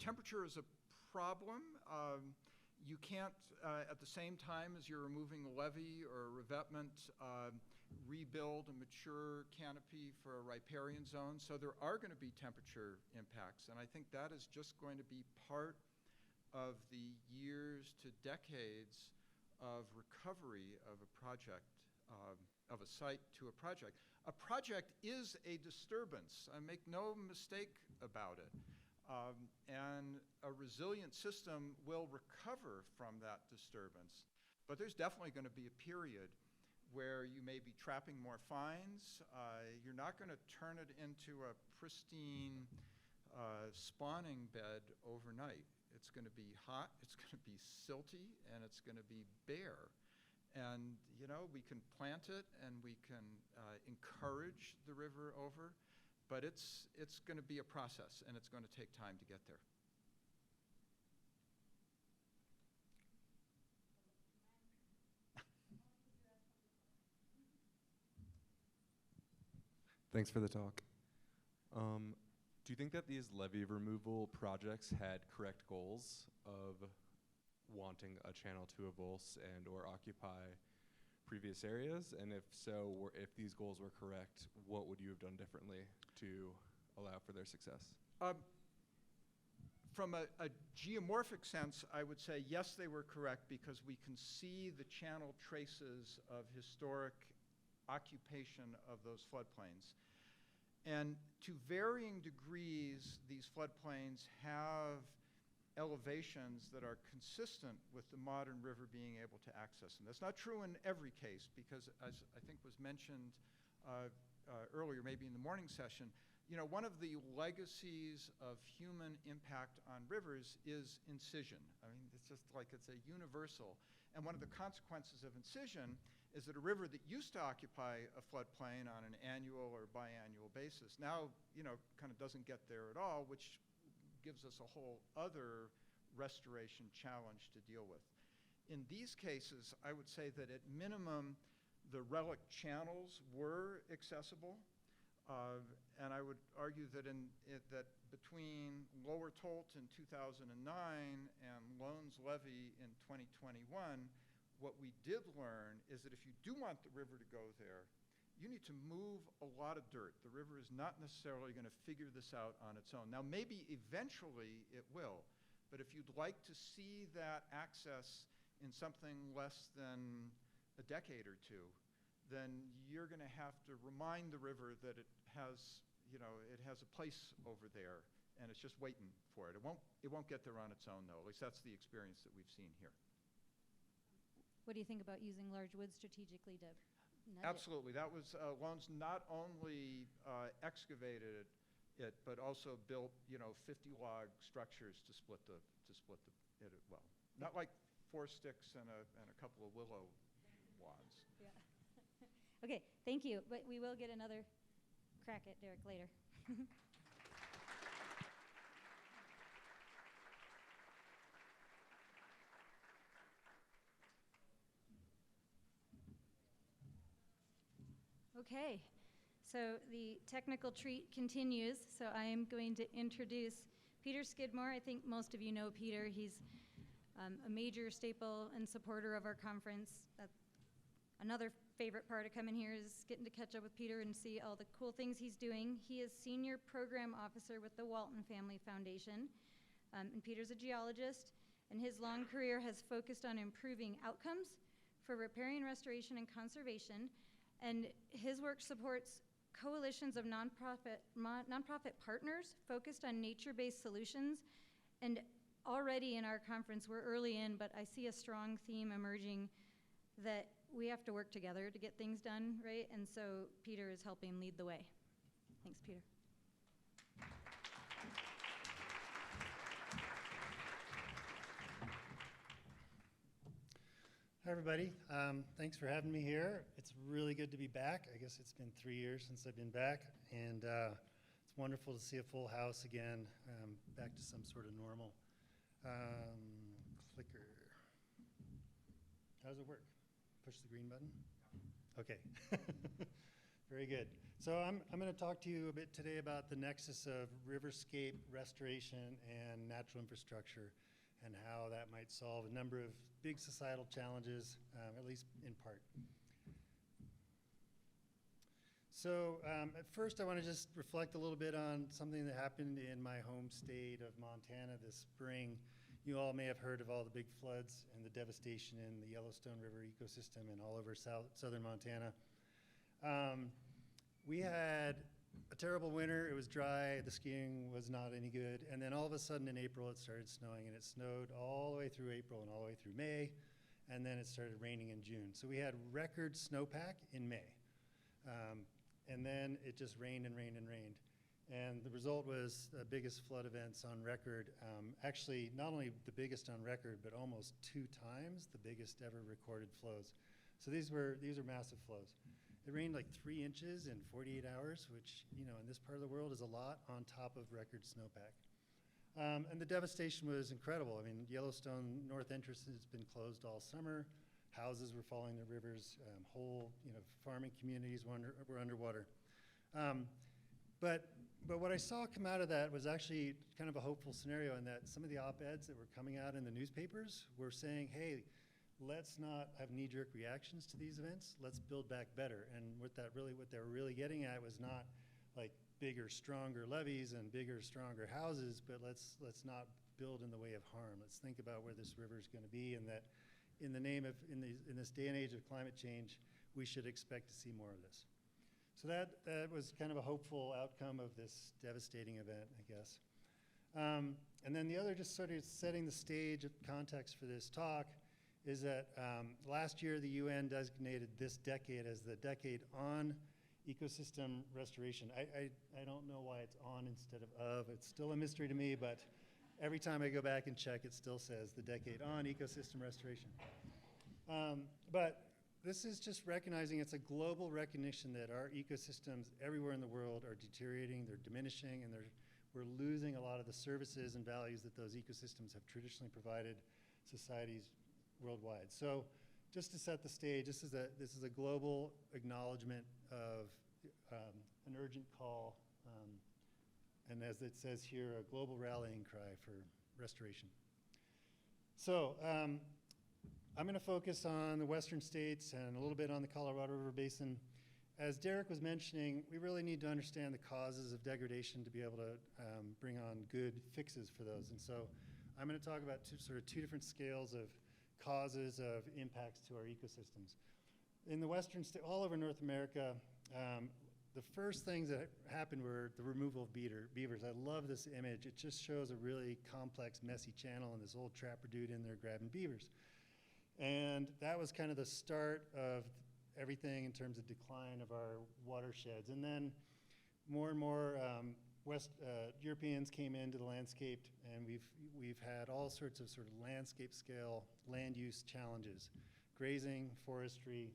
temperature is a problem. You can't, at the same time as you're removing a levee or a revetment, rebuild a mature canopy for a riparian zone. So there are going to be temperature impacts, and I think that is just going to be part of the years to decades of recovery of a project, of a site to a project. A project is a disturbance. I make no mistake about it. And a resilient system will recover from that disturbance. But there's definitely going to be a period where you may be trapping more fines. You're not going to turn it into a pristine spawning bed overnight. It's going to be hot, it's going to be silty, and it's going to be bare. And, you know, we can plant it and we can encourage the river over, but it's going to be a process, and it's going to take time to get there. Thanks for the talk. Do you think that these levee removal projects had correct goals of wanting a channel to avulse and or occupy previous areas? And if so, if these goals were correct, what would you have done differently to allow for their success? From a geomorphic sense, I would say yes, they were correct, because we can see the channel traces of historic occupation of those floodplains. And to varying degrees, these floodplains have elevations that are consistent with the modern river being able to access them. That's not true in every case, because as I think was mentioned earlier, maybe in the morning session, you know, one of the legacies of human impact on rivers is incision. I mean, it's just like it's a universal. And one of the consequences of incision is that a river that used to occupy a floodplain on an annual or biannual basis now, you know, kind of doesn't get there at all, which gives us a whole other restoration challenge to deal with. In these cases, I would say that at minimum, the relic channels were accessible. And I would argue that that between Lower Tolt in 2009 and Lowndes Levee in 2021, what we did learn is that if you do want the river to go there, you need to move a lot of dirt. The river is not necessarily going to figure this out on its own. Now, maybe eventually it will, but if you'd like to see that access in something less than a decade or two, then you're going to have to remind the river that it has, you know, it has a place over there, and it's just waiting for it. It won't get there on its own, though. At least that's the experience that we've seen here. What do you think about using large wood strategically to nudge Absolutely. That was, Lowndes not only excavated it, but also built, you know, 50 log structures to split it well. Not like 4 sticks and a couple of willow wands. Yeah. Okay, thank you. But we will get another crack at Derek later. Okay, so the technical treat continues. So I am going to introduce Peter Skidmore. I think most of you know Peter. He's a major staple and supporter of our conference. That's another favorite part of coming here is getting to catch up with Peter and see all the cool things he's doing. He is Senior Program Officer with the Walton Family Foundation. And Peter's a geologist, and his long career has focused on improving outcomes for riparian restoration and conservation. And his work supports coalitions of nonprofit partners focused on nature-based solutions. And already in our conference, we're early in, but I see a strong theme emerging that we have to work together to get things done, right? And so Peter is helping lead the way. Thanks, Peter. Hi, everybody. Thanks for having me here. It's really good to be back. I guess it's been 3 years since I've been back, and it's wonderful to see a full house again, back to some sort of normal. Clicker. How does it work? Push the green button? Okay. Very good. So I'm going to talk to you a bit today about the nexus of riverscape restoration and natural infrastructure, and how that might solve a number of big societal challenges, at least in part. So at first I want to just reflect a little bit on something that happened in my home state of Montana this spring. You all may have heard of all the big floods and the devastation in the Yellowstone River ecosystem and all over southern Montana. We had a terrible winter. It was dry. The skiing was not any good. And then all of a sudden in April, it started snowing, and it snowed all the way through April and all the way through May. And then it started raining in June. So we had record snowpack in May. And then it just rained and rained and rained. And the result was the biggest flood events on record. Actually, not only the biggest on record, but almost 2 times the biggest ever recorded flows. So these were massive flows. It rained like 3 inches in 48 hours, which, you know, in this part of the world is a lot on top of record snowpack. And the devastation was incredible. I mean, Yellowstone North entrance has been closed all summer. Houses were falling in the rivers. Whole, you know, farming communities were underwater. But what I saw come out of that was actually kind of a hopeful scenario, in that some of the op-eds that were coming out in the newspapers were saying, hey, let's not have knee-jerk reactions to these events. Let's build back better. And what they were really getting at was not like bigger, stronger levees and bigger, stronger houses, but let's not build in the way of harm. Let's think about where this river is going to be, and that in this day and age of climate change, we should expect to see more of this. So that was kind of a hopeful outcome of this devastating event, I guess. And then the other, just sort of setting the stage of context for this talk, is that last year the UN designated this decade as the decade on ecosystem restoration. I don't know why it's on instead of. It's still a mystery to me, but every time I go back and check, it still says the decade on ecosystem restoration. But this is just recognizing, it's a global recognition that our ecosystems everywhere in the world are deteriorating, they're diminishing, and we're losing a lot of the services and values that those ecosystems have traditionally provided societies worldwide. So just to set the stage, this is a global acknowledgement of an urgent call, and as it says here, a global rallying cry for restoration. So I'm going to focus on the western states and a little bit on the Colorado River Basin. As Derek was mentioning, we really need to understand the causes of degradation to be able to bring on good fixes for those. And so I'm going to talk about two different scales of causes of impacts to our ecosystems. In the western state, all over North America, the first things that happened were the removal of beavers. I love this image. It just shows a really complex, messy channel and this old trapper dude in there grabbing beavers. And that was kind of the start of everything in terms of decline of our watersheds. And then more and more Europeans came into the landscape, and we've had all sorts of landscape scale land use challenges: grazing, forestry,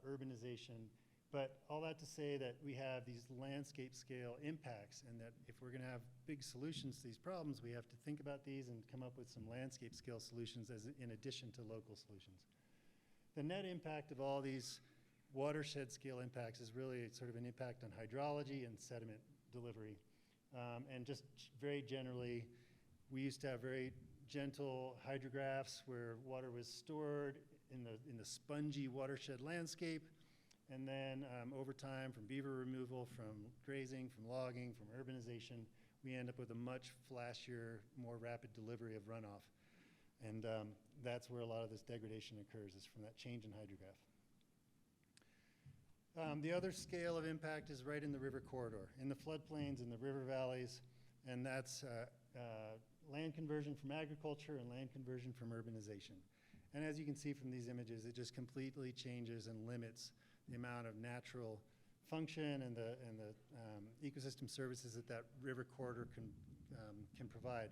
urbanization. But all that to say that we have these landscape scale impacts, and that if we're going to have big solutions to these problems, we have to think about these and come up with some landscape scale solutions in addition to local solutions. The net impact of all these watershed scale impacts is really sort of an impact on hydrology and sediment delivery. And just very generally, we used to have very gentle hydrographs where water was stored in the spongy watershed landscape. And then over time, from beaver removal, from grazing, from logging, from urbanization, we end up with a much flashier, more rapid delivery of runoff. And that's where a lot of this degradation occurs, is from that change in hydrograph. The other scale of impact is right in the river corridor, in the floodplains, in the river valleys, and that's land conversion from agriculture and land conversion from urbanization. And as you can see from these images, it just completely changes and limits the amount of natural function and the ecosystem services that river corridor can provide.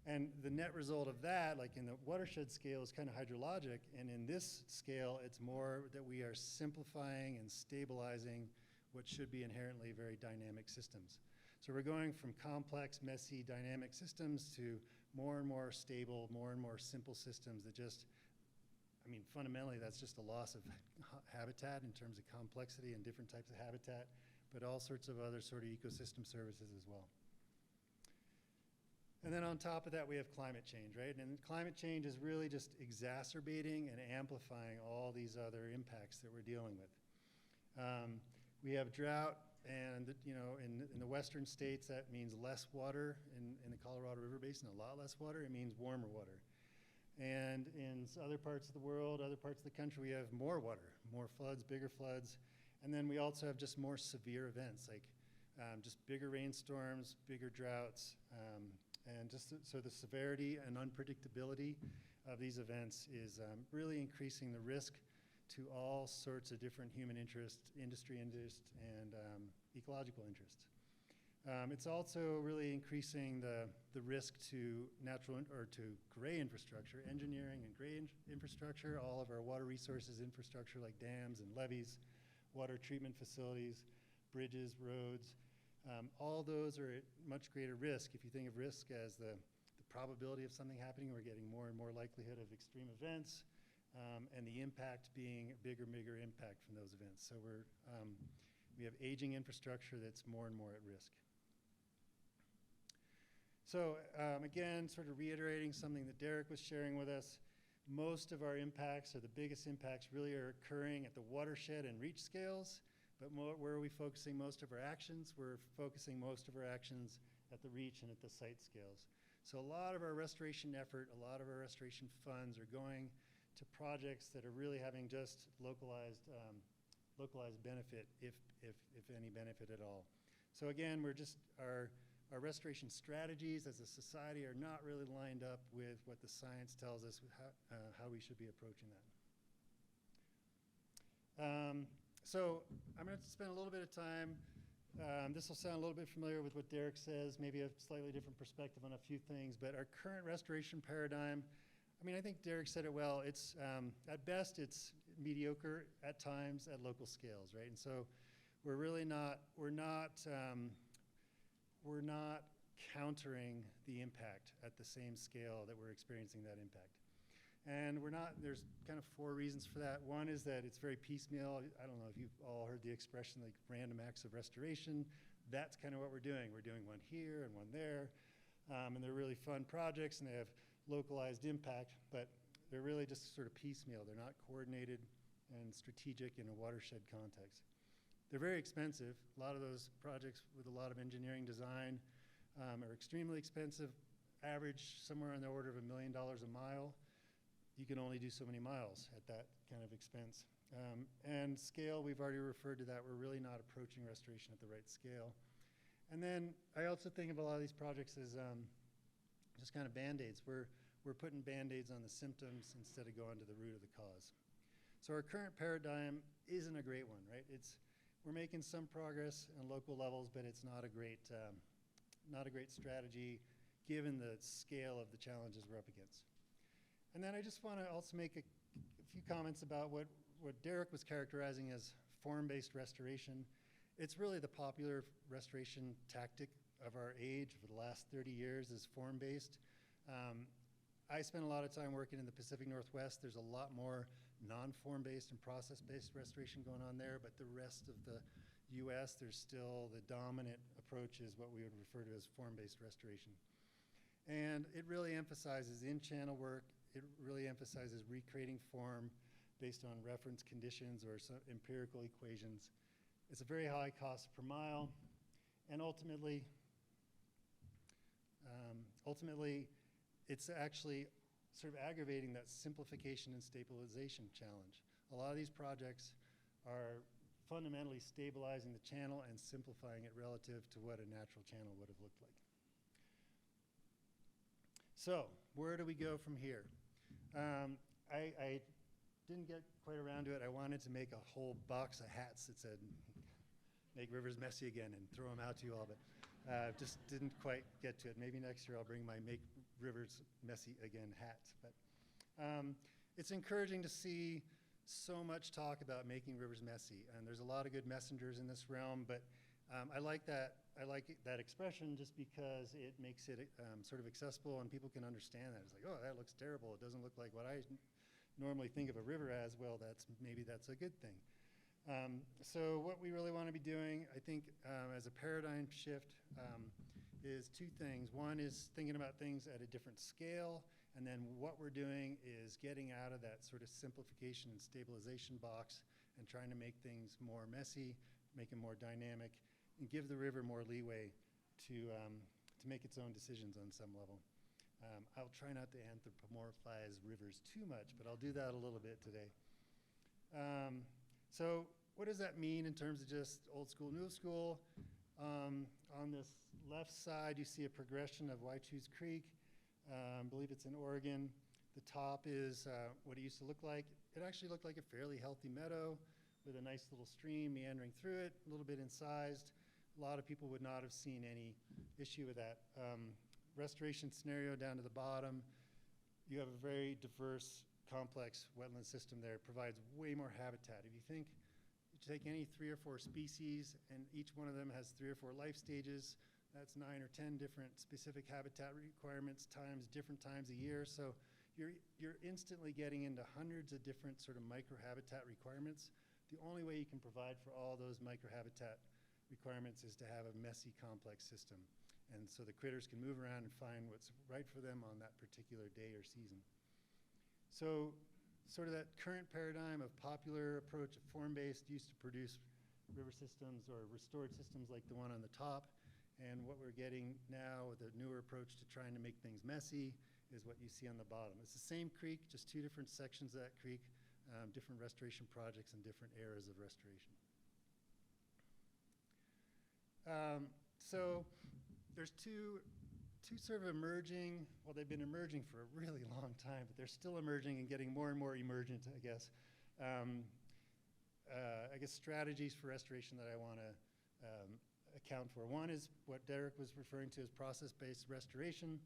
And the net result of that, like in the watershed scale, is kind of hydrologic, and in this scale, it's more that we are simplifying and stabilizing what should be inherently very dynamic systems. So we're going from complex, messy, dynamic systems to more and more stable, more and more simple systems that just, I mean, fundamentally, that's just a loss of habitat in terms of complexity and different types of habitat, but all sorts of other sort of ecosystem services as well. And then on top of that, we have climate change, right? And climate change is really just exacerbating and amplifying all these other impacts that we're dealing with. We have drought, And in the western states, that means less water. In the Colorado River Basin, a lot less water. It means warmer water. And in other parts of the world, other parts of the country, we have more water, more floods, bigger floods. And then we also have just more severe events, like just bigger rainstorms, bigger droughts. And so the severity and unpredictability of these events is really increasing the risk to all sorts of different human interests, industry interests, and ecological interests. It's also really increasing the risk to to gray infrastructure, engineering and gray infrastructure, all of our water resources infrastructure like dams and levees, water treatment facilities, bridges, roads. All those are at much greater risk. If you think of risk as the probability of something happening, we're getting more and more likelihood of extreme events, and the impact being a bigger and bigger impact from those events. So we have aging infrastructure that's more and more at risk. So again, sort of reiterating something that Derek was sharing with us, most of our impacts, or the biggest impacts, really are occurring at the watershed and reach scales. But where are we focusing most of our actions? We're focusing most of our actions at the reach and at the site scales. So a lot of our restoration effort, a lot of our restoration funds are going to projects that are really having just localized benefit, if any benefit at all. So again, our restoration strategies as a society are not really lined up with what the science tells us how we should be approaching that. So I'm going to spend a little bit of time. This will sound a little bit familiar with what Derek says, maybe a slightly different perspective on a few things, but our current restoration paradigm, I think Derek said it well. It's at best, it's mediocre at times at local scales, right? And so we're really not countering the impact at the same scale that we're experiencing that impact. And there's kind of 4 reasons for that. One is that it's very piecemeal. I don't know if you've all heard the expression like random acts of restoration. That's kind of what we're doing. We're doing one here and one there. And they're really fun projects and they have localized impact, but they're really just sort of piecemeal. They're not coordinated and strategic in a watershed context. They're very expensive. A lot of those projects with a lot of engineering design are extremely expensive, average somewhere on the order of $1 million a mile. You can only do so many miles at that kind of expense. And scale, we've already referred to that. We're really not approaching restoration at the right scale. And then I also think of a lot of these projects as just kind of Band-Aids. We're putting Band-Aids on the symptoms instead of going to the root of the cause. So our current paradigm isn't a great one, right? We're making some progress on local levels, but it's not a great strategy given the scale of the challenges we're up against. And then I just want to also make a few comments about what Derek was characterizing as form-based restoration. It's really the popular restoration tactic of our age for the last 30 years is form-based. I spent a lot of time working in the Pacific Northwest. There's a lot more non-form-based and process-based restoration going on there, but the rest of the US, there's still the dominant approach is what we would refer to as form-based restoration. And it really emphasizes in-channel work. It really emphasizes recreating form based on reference conditions or some empirical equations. It's a very high cost per mile, and ultimately, it's actually sort of aggravating that simplification and stabilization challenge. A lot of these projects are fundamentally stabilizing the channel and simplifying it relative to what a natural channel would have looked like. So, where do we go from here? I didn't get quite around to it. I wanted to make a whole box of hats that said, "Make rivers messy again," and throw them out to you all, but just didn't quite get to it. Maybe next year I'll bring my "Make Rivers Messy Again" hats. But it's encouraging to see so much talk about making rivers messy, and there's a lot of good messengers in this realm, but I like that expression just because it makes it sort of accessible and people can understand that. It's like, oh, that looks terrible. It doesn't look like what I normally think of a river as. Well, maybe that's a good thing. So what we really want to be doing, I think, as a paradigm shift is 2 things. One is thinking about things at a different scale, and then what we're doing is getting out of that sort of simplification and stabilization box and trying to make things more messy, make them more dynamic, and give the river more leeway to make its own decisions on some level. I'll try not to anthropomorphize rivers too much, but I'll do that a little bit today. So what does that mean in terms of just old school, new school? On this left side, you see a progression of Waichus Creek. I believe it's in Oregon. The top is what it used to look like. It actually looked like a fairly healthy meadow with a nice little stream meandering through it, a little bit incised. A lot of people would not have seen any issue with that. Restoration scenario down to the bottom, you have a very diverse, complex wetland system there. It provides way more habitat. If you think, you take any 3 or 4 species and each one of them has 3 or 4 life stages, that's 9 or 10 different specific habitat requirements times different times a year. So you're instantly getting into hundreds of different sort of microhabitat requirements. The only way you can provide for all those microhabitat requirements is to have a messy, complex system. And so the critters can move around and find what's right for them on that particular day or season. So sort of that current paradigm of popular approach of form-based used to produce river systems or restored systems like the one on the top. And what we're getting now with a newer approach to trying to make things messy is what you see on the bottom. It's the same creek, just 2 different sections of that creek, different restoration projects and different eras of restoration. So there's two sort of emerging, well, they've been emerging for a really long time, but they're still emerging and getting more and more emergent, I guess. Strategies for restoration that I want to account for. One is what Derek was referring to as process-based restoration,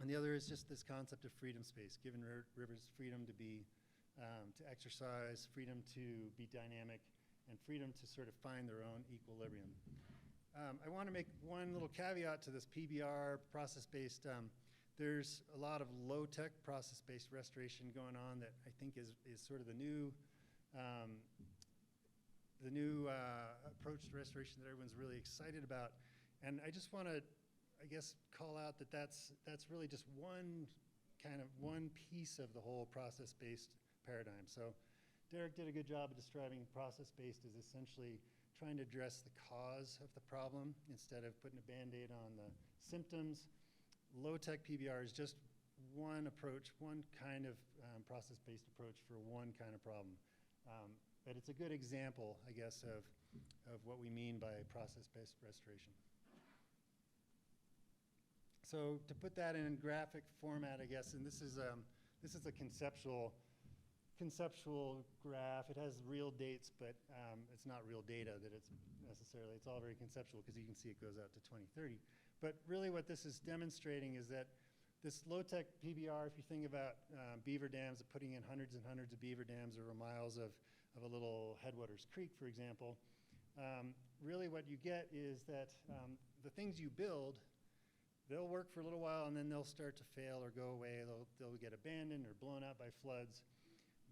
and the other is just this concept of freedom space, giving rivers freedom to be, to exercise, freedom to be dynamic, and freedom to sort of find their own equilibrium. I want to make one little caveat to this PBR process-based. There's a lot of low-tech process-based restoration going on that I think is sort of the new approach to restoration that everyone's really excited about. And I just want to, I guess, call out that that's really just one piece of the whole process-based paradigm. So Derek did a good job of describing process-based as essentially trying to address the cause of the problem instead of putting a Band-Aid on the symptoms. Low-tech PBR is just one approach, one kind of process-based approach for one kind of problem. But it's a good example, I guess, of what we mean by process-based restoration. So to put that in graphic format, I guess, and this is a conceptual graph. It has real dates, but it's not real data that it's necessarily. It's all very conceptual because you can see it goes out to 2030. But really what this is demonstrating is that this low-tech PBR, if you think about beaver dams, putting in hundreds and hundreds of beaver dams over miles of a little headwaters creek, for example, really what you get is that the things you build, they'll work for a little while and then they'll start to fail or go away. They'll get abandoned or blown out by floods.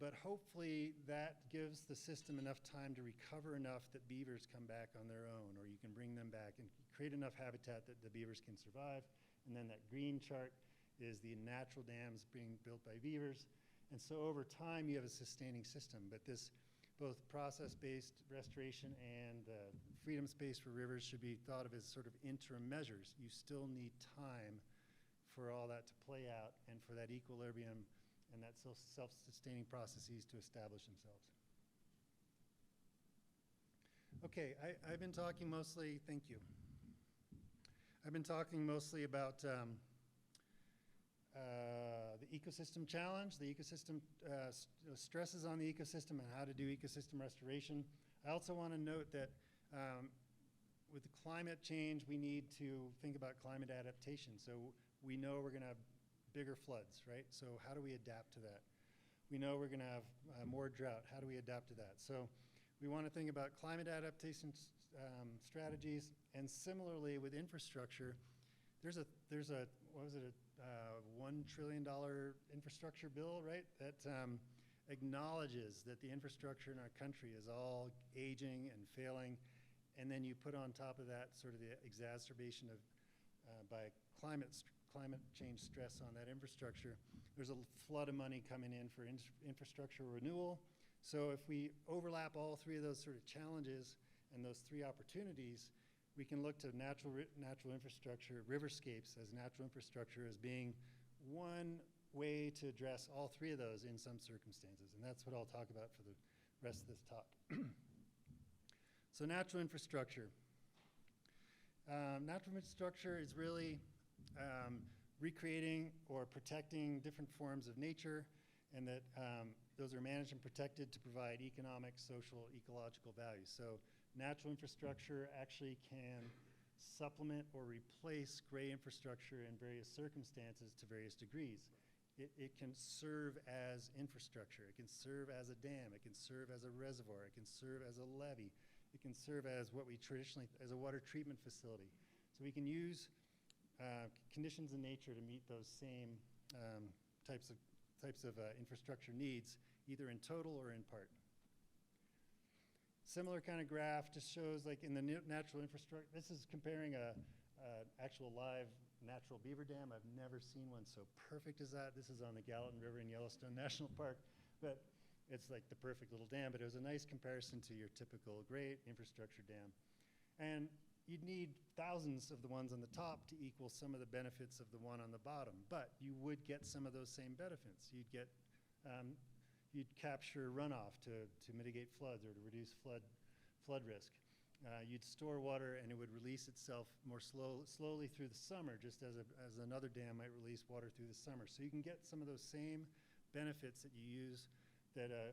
But hopefully that gives the system enough time to recover enough that beavers come back on their own, or you can bring them back and create enough habitat that the beavers can survive. And then that green chart is the natural dams being built by beavers. And so over time you have a sustaining system, but this both process-based restoration and freedom space for rivers should be thought of as sort of interim measures. You still need time for all that to play out and for that equilibrium and that self-sustaining processes to establish themselves. Okay, I've been talking mostly, thank you. I've been talking mostly about the ecosystem challenge, the ecosystem stresses on the ecosystem and how to do ecosystem restoration. I also want to note that with the climate change, we need to think about climate adaptation. So we know we're going to have bigger floods, right? So how do we adapt to that? We know we're going to have more drought. How do we adapt to that? So we want to think about climate adaptation strategies, and similarly with infrastructure, there's a what was it, a $1 trillion infrastructure bill, right? That acknowledges that the infrastructure in our country is all aging and failing, and then you put on top of that sort of the exacerbation of by climate change stress on that infrastructure. There's a flood of money coming in for infrastructure renewal. So if we overlap all three of those sort of challenges and those three opportunities, we can look to natural infrastructure, riverscapes as natural infrastructure as being one way to address all three of those in some circumstances. And that's what I'll talk about for the rest of this talk. So natural infrastructure. Natural infrastructure is really recreating or protecting different forms of nature, and that those are managed and protected to provide economic, social, ecological value. So natural infrastructure actually can supplement or replace gray infrastructure in various circumstances to various degrees. It can serve as infrastructure. It can serve as a dam. It can serve as a reservoir. It can serve as a levee. It can serve as what we traditionally, as a water treatment facility. So we can use conditions in nature to meet those same types of infrastructure needs, either in total or in part. Similar kind of graph just shows, like in the natural infrastructure, this is comparing a actual live natural beaver dam. I've never seen one so perfect as that. This is on the Gallatin River in Yellowstone National Park, but it's like the perfect little dam, but it was a nice comparison to your typical great infrastructure dam. And you'd need thousands of the ones on the top to equal some of the benefits of the one on the bottom, but you would get some of those same benefits. You'd get, you'd capture runoff to mitigate floods or to reduce flood risk. You'd store water and it would release itself more slowly through the summer, just as another dam might release water through the summer. So you can get some of those same benefits that you use that an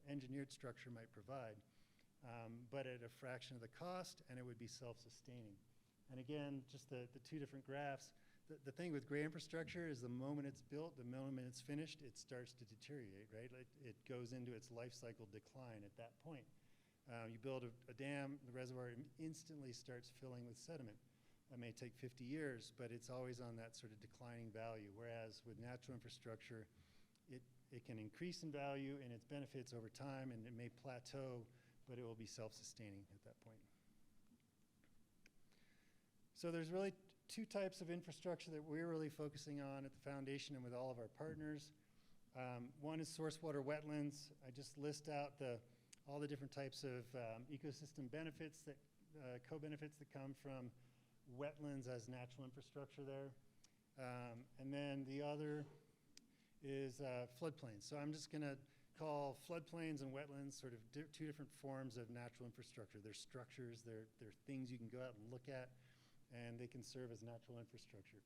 engineered structure might provide, but at a fraction of the cost, and it would be self-sustaining. And again, just the two different graphs. The thing with gray infrastructure is the moment it's built, the moment it's finished, it starts to deteriorate, right? It goes into its life cycle decline at that point. You build a dam, the reservoir instantly starts filling with sediment. That may take 50 years, but it's always on that sort of declining value. Whereas with natural infrastructure, it can increase in value and its benefits over time, and it may plateau, but it will be self-sustaining at that point. So there's really two types of infrastructure that we're really focusing on at the foundation and with all of our partners. One is source water wetlands. I just list out all the different types of ecosystem benefits, co-benefits that come from wetlands as natural infrastructure there. And then the other is floodplains. So I'm just gonna call floodplains and wetlands sort of two different forms of natural infrastructure. They're structures, they're things you can go out and look at, and they can serve as natural infrastructure.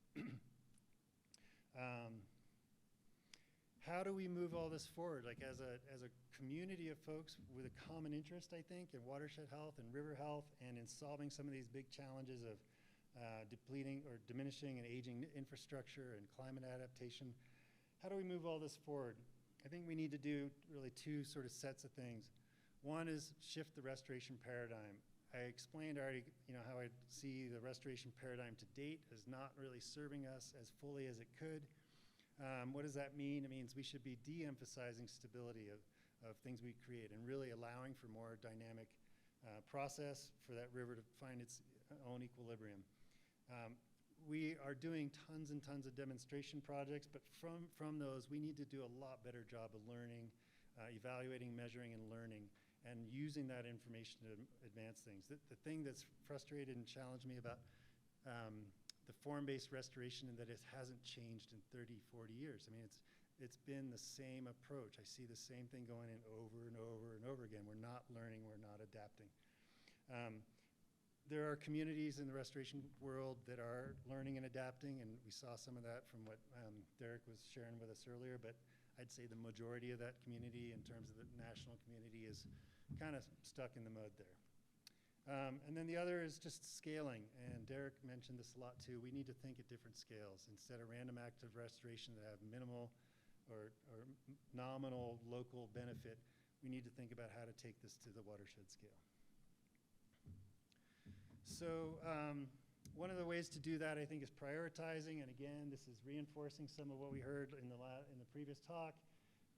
How do we move all this forward? Like as a community of folks with a common interest, I think, in watershed health and river health, and in solving some of these big challenges of depleting or diminishing and aging infrastructure and climate adaptation. How do we move all this forward? I think we need to do really two sort of sets of things. One is shift the restoration paradigm. I explained already, how I see the restoration paradigm to date as not really serving us as fully as it could. What does that mean? It means we should be de-emphasizing stability of things we create and really allowing for more dynamic process for that river to find its own equilibrium. We are doing tons and tons of demonstration projects, but from those, we need to do a lot better job of learning, evaluating, measuring, and learning, and using that information to advance things. The thing that's frustrated and challenged me about the form-based restoration and that it hasn't changed in 30, 40 years. I mean, it's been the same approach. I see the same thing going in over and over and over again. We're not learning, we're not adapting. There are communities in the restoration world that are learning and adapting, and we saw some of that from what Derek was sharing with us earlier, but I'd say the majority of that community in terms of the national community is kind of stuck in the mud there. And then the other is just scaling, and Derek mentioned this a lot too. We need to think at different scales. Instead of random acts of restoration that have minimal or nominal local benefit, we need to think about how to take this to the watershed scale. So one of the ways to do that, I think, is prioritizing, and again, this is reinforcing some of what we heard in the previous talk,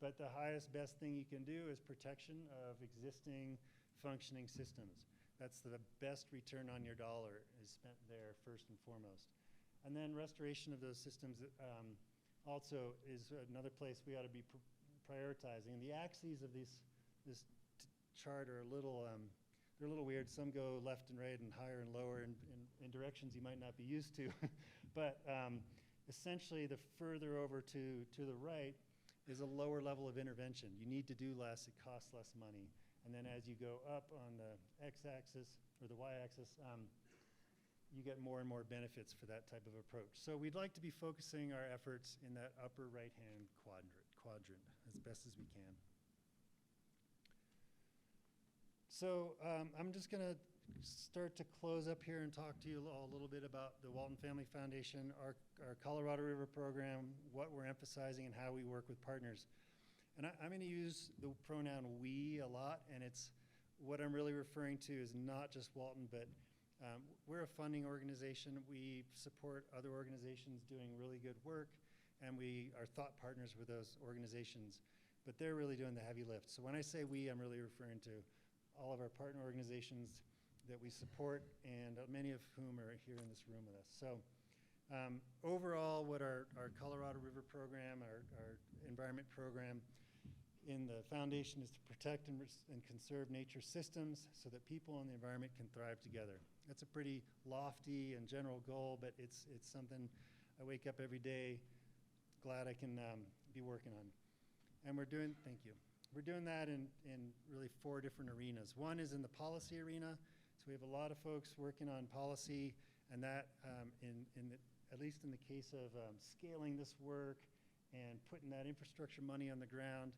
but the highest, best thing you can do is protection of existing functioning systems. That's the best return on your dollar is spent there first and foremost. And then restoration of those systems also is another place we ought to be prioritizing. And the axes of this chart are a little they're a little weird. Some go left and right and higher and lower in directions you might not be used to. But essentially, the further over to the right is a lower level of intervention. You need to do less, it costs less money. And then as you go up on the x-axis or the y-axis, you get more and more benefits for that type of approach. So we'd like to be focusing our efforts in that upper right-hand quadrant as best as we can. So I'm just going to start to close up here and talk to you a little bit about the Walton Family Foundation, our Colorado River program, what we're emphasizing, and how we work with partners. And I'm going to use the pronoun we a lot, and it's what I'm really referring to is not just Walton, but we're a funding organization. We support other organizations doing really good work, and we are thought partners with those organizations, but they're really doing the heavy lift. So when I say we, I'm really referring to all of our partner organizations that we support, and many of whom are here in this room with us. So overall, what our Colorado River program, our environment program in the foundation is to protect and conserve nature systems so that people and the environment can thrive together. That's a pretty lofty and general goal, but it's something I wake up every day glad I can be working on. And we're doing, thank you. We're doing that in really 4 different arenas. One is in the policy arena. So we have a lot of folks working on policy, and that, at least in the case of scaling this work and putting that infrastructure money on the ground,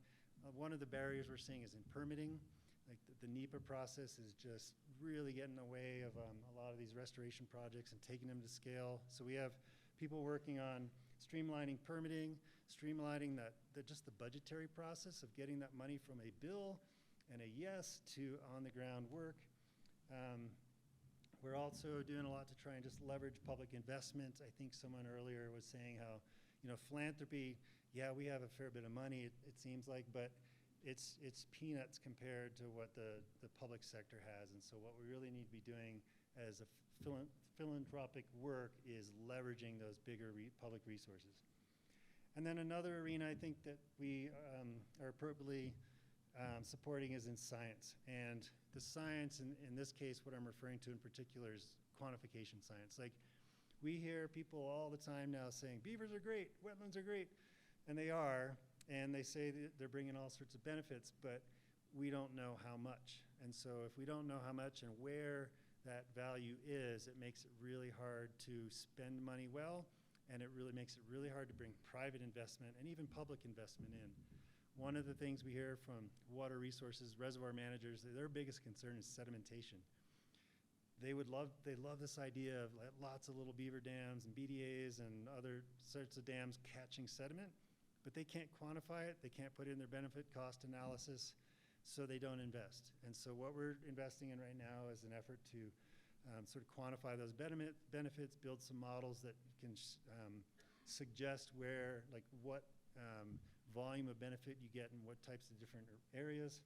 one of the barriers we're seeing is in permitting. Like the NEPA process is just really getting in the way of a lot of these restoration projects and taking them to scale. So we have people working on streamlining permitting, streamlining just the budgetary process of getting that money from a bill and a yes to on-the-ground work. We're also doing a lot to try and just leverage public investment. I think someone earlier was saying how, philanthropy, yeah, we have a fair bit of money, it seems like, but it's peanuts compared to what the public sector has. And so what we really need to be doing as a philanthropic work is leveraging those bigger public resources. And then another arena I think that we are appropriately supporting is in science. And the science, in this case, what I'm referring to in particular is quantification science. Like, we hear people all the time now saying, beavers are great, wetlands are great, and they are, and they say that they're bringing all sorts of benefits, but we don't know how much. And so if we don't know how much and where that value is, it makes it really hard to spend money well, and it really makes it really hard to bring private investment and even public investment in. One of the things we hear from water resources, reservoir managers, their biggest concern is sedimentation. They love this idea of lots of little beaver dams and BDAs and other sorts of dams catching sediment, but they can't quantify it, they can't put in their benefit cost analysis, so they don't invest. And so what we're investing in right now is an effort to sort of quantify those benefits, build some models that can suggest what volume of benefit you get in what types of different areas,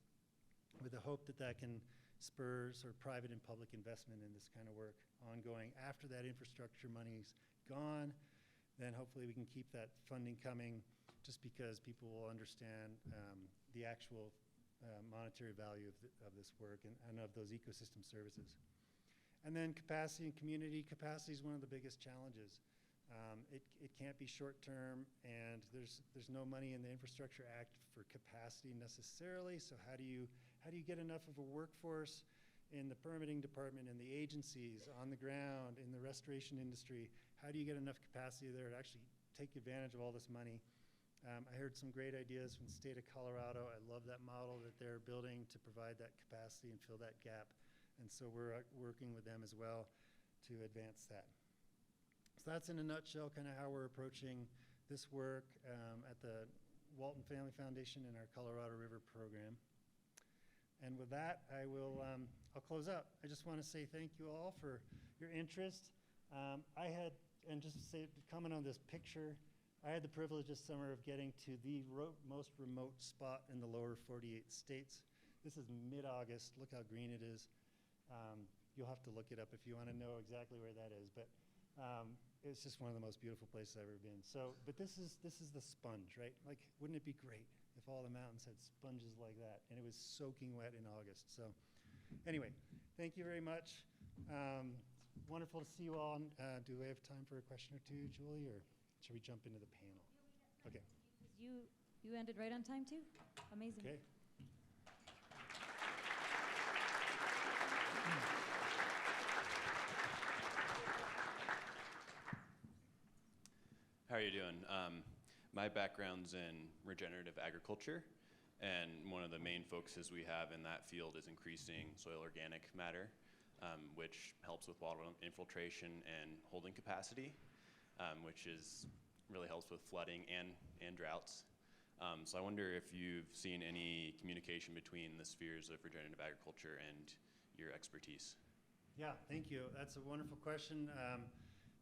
with the hope that that can spur sort of private and public investment in this kind of work ongoing. After that infrastructure money's gone, then hopefully we can keep that funding coming, just because people will understand the actual monetary value of this work and of those ecosystem services. And then capacity and community. Capacity is one of the biggest challenges. It can't be short-term, and there's no money in the Infrastructure Act for capacity necessarily. So how do you get enough of a workforce in the permitting department, in the agencies, on the ground, in the restoration industry? How do you get enough capacity there to actually take advantage of all this money? I heard some great ideas from the state of Colorado. I love that model that they're building to provide that capacity and fill that gap. And so we're working with them as well to advance that. So that's in a nutshell kind of how we're approaching this work at the Walton Family Foundation and our Colorado River program. And with that, I'll close up. I just want to say thank you all for your interest. And just to say, to comment on this picture, I had the privilege this summer of getting to the most remote spot in the lower 48 states. This is mid-August. Look how green it is. You'll have to look it up if you want to know exactly where that is. But it's just one of the most beautiful places I've ever been. So, but this is the sponge, right? Like, wouldn't it be great if all the mountains had sponges like that? And it was soaking wet in August. So anyway, Thank you very much. Wonderful to see you all. Do we have time for a question or two, Julie, or should we jump into the panel? Okay. You ended right on time too? Amazing. Okay. How are you doing? My background's in regenerative agriculture, and one of the main focuses we have in that field is increasing soil organic matter, which helps with water infiltration and holding capacity, which really helps with flooding and droughts. So I wonder if you've seen any communication between the spheres of regenerative agriculture and your expertise. Yeah, thank you. That's a wonderful question.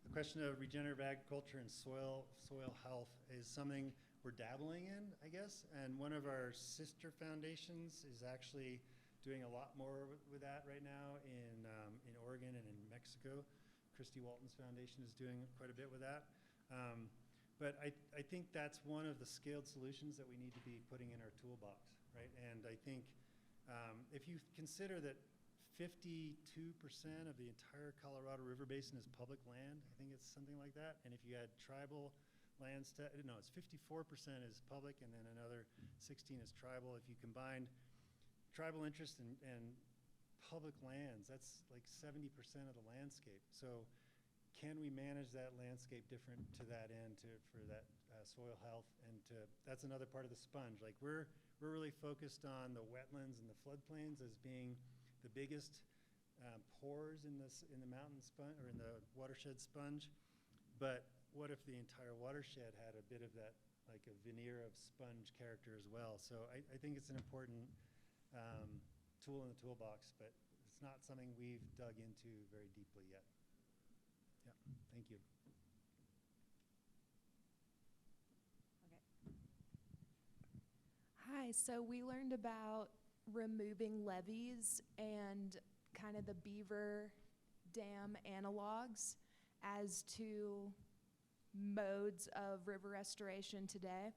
The question of regenerative agriculture and soil health is something we're dabbling in, I guess. And one of our sister foundations is actually doing a lot more with that right now in Oregon and in Mexico. Walton's foundation is doing quite a bit with that. But I think that's one of the scaled solutions that we need to be putting in our toolbox, right? And I think if you consider that 52% of the entire Colorado River Basin is public land, I think it's something like that. And if you add tribal lands, no, it's 54% is public, and then another 16 is tribal. If you combine tribal interest and public lands, that's like 70% of the landscape. So can we manage that landscape different to that end, for that soil health, and that's another part of the sponge. Like we're really focused on the wetlands and the floodplains as being the biggest pores in the mountain sponge, or in the watershed sponge. But what if the entire watershed had a bit of that, like a veneer of sponge character as well? So I think it's an important tool in the toolbox, but it's not something we've dug into very deeply yet. Yeah, thank you. Hi, so we learned about removing levees and kind of the beaver dam analogs as to modes of river restoration today.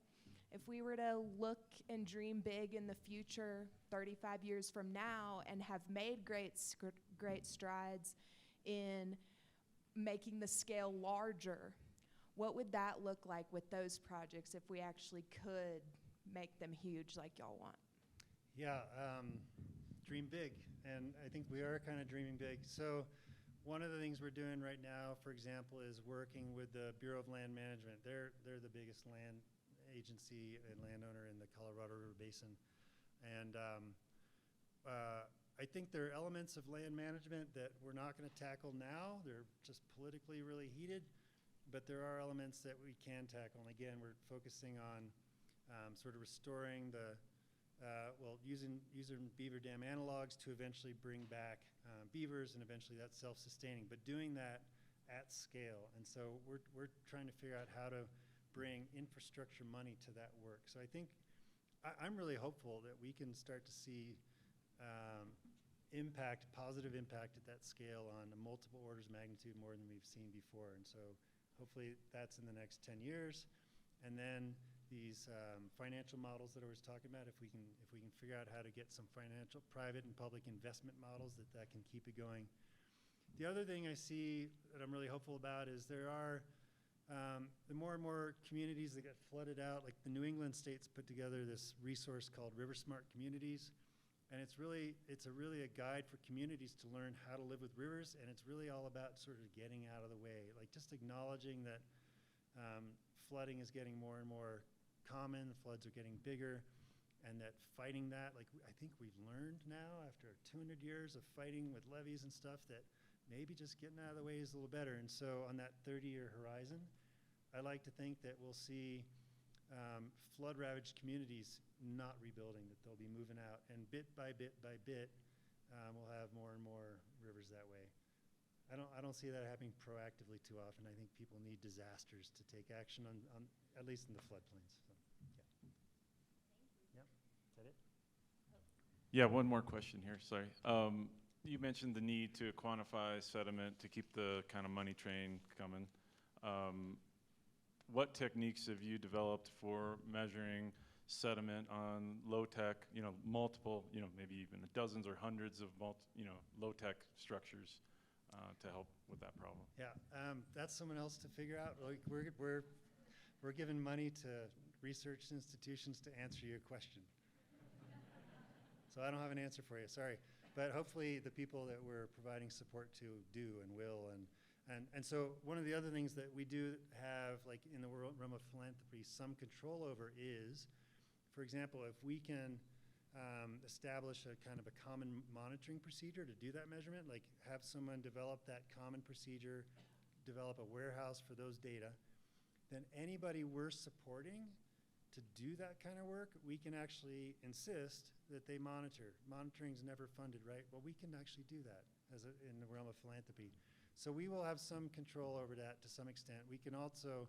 If we were to look and dream big in the future, 35 years from now, and have made great strides in making the scale larger, what would that look like with those projects if we actually could make them huge like y'all want? Yeah, dream big, and I think we are kind of dreaming big. So one of the things we're doing right now, for example, is working with the Bureau of Land Management. They're the biggest land agency and landowner in the Colorado River Basin. And I think there are elements of land management that we're not going to tackle now. They're just politically really heated, but there are elements that we can tackle. And again, we're focusing on sort of restoring the using beaver dam analogs to eventually bring back beavers, and eventually that's self-sustaining, but doing that at scale. And so we're trying to figure out how to bring infrastructure money to that work. So I think I'm really hopeful that we can start to see positive impact at that scale on multiple orders of magnitude more than we've seen before. And so hopefully that's in the next 10 years. And then these financial models that I was talking about, if we can figure out how to get some financial, private and public investment models that can keep it going. The other thing I see that I'm really hopeful about is there are the more and more communities that get flooded out. Like the New England states put together this resource called River Smart Communities, and it's really a guide for communities to learn how to live with rivers, and it's really all about sort of getting out of the way, like just acknowledging that flooding is getting more and more common, the floods are getting bigger, and that fighting that, like I think we've learned now after 200 years of fighting with levees and stuff, that maybe just getting out of the way is a little better. And so on that 30-year horizon, I like to think that we'll see flood-ravaged communities not rebuilding, that they'll be moving out, and bit by bit by bit, we'll have more and more rivers that way. I don't see that happening proactively too often. I think people need disasters to take action on at least in the floodplains. So, yeah. Yep. Is that it? Yeah, one more question here, sorry. You mentioned the need to quantify sediment to keep the kind of money train coming. What techniques have you developed for measuring sediment on low-tech, multiple, maybe even dozens or hundreds of low-tech structures to help with that problem? Yeah, that's someone else to figure out. Like we're giving money to research institutions to answer your question. So I don't have an answer for you, sorry. But hopefully the people that we're providing support to do and will. And so one of the other things that we do have, like in the realm of philanthropy, some control over is, for example, if we can establish a kind of a common monitoring procedure to do that measurement, like have someone develop that common procedure, develop a warehouse for those data, then anybody we're supporting to do that kind of work, we can actually insist that they monitor. Monitoring's never funded, right? Well, we can actually do that in the realm of philanthropy. So we will have some control over that to some extent. We can also,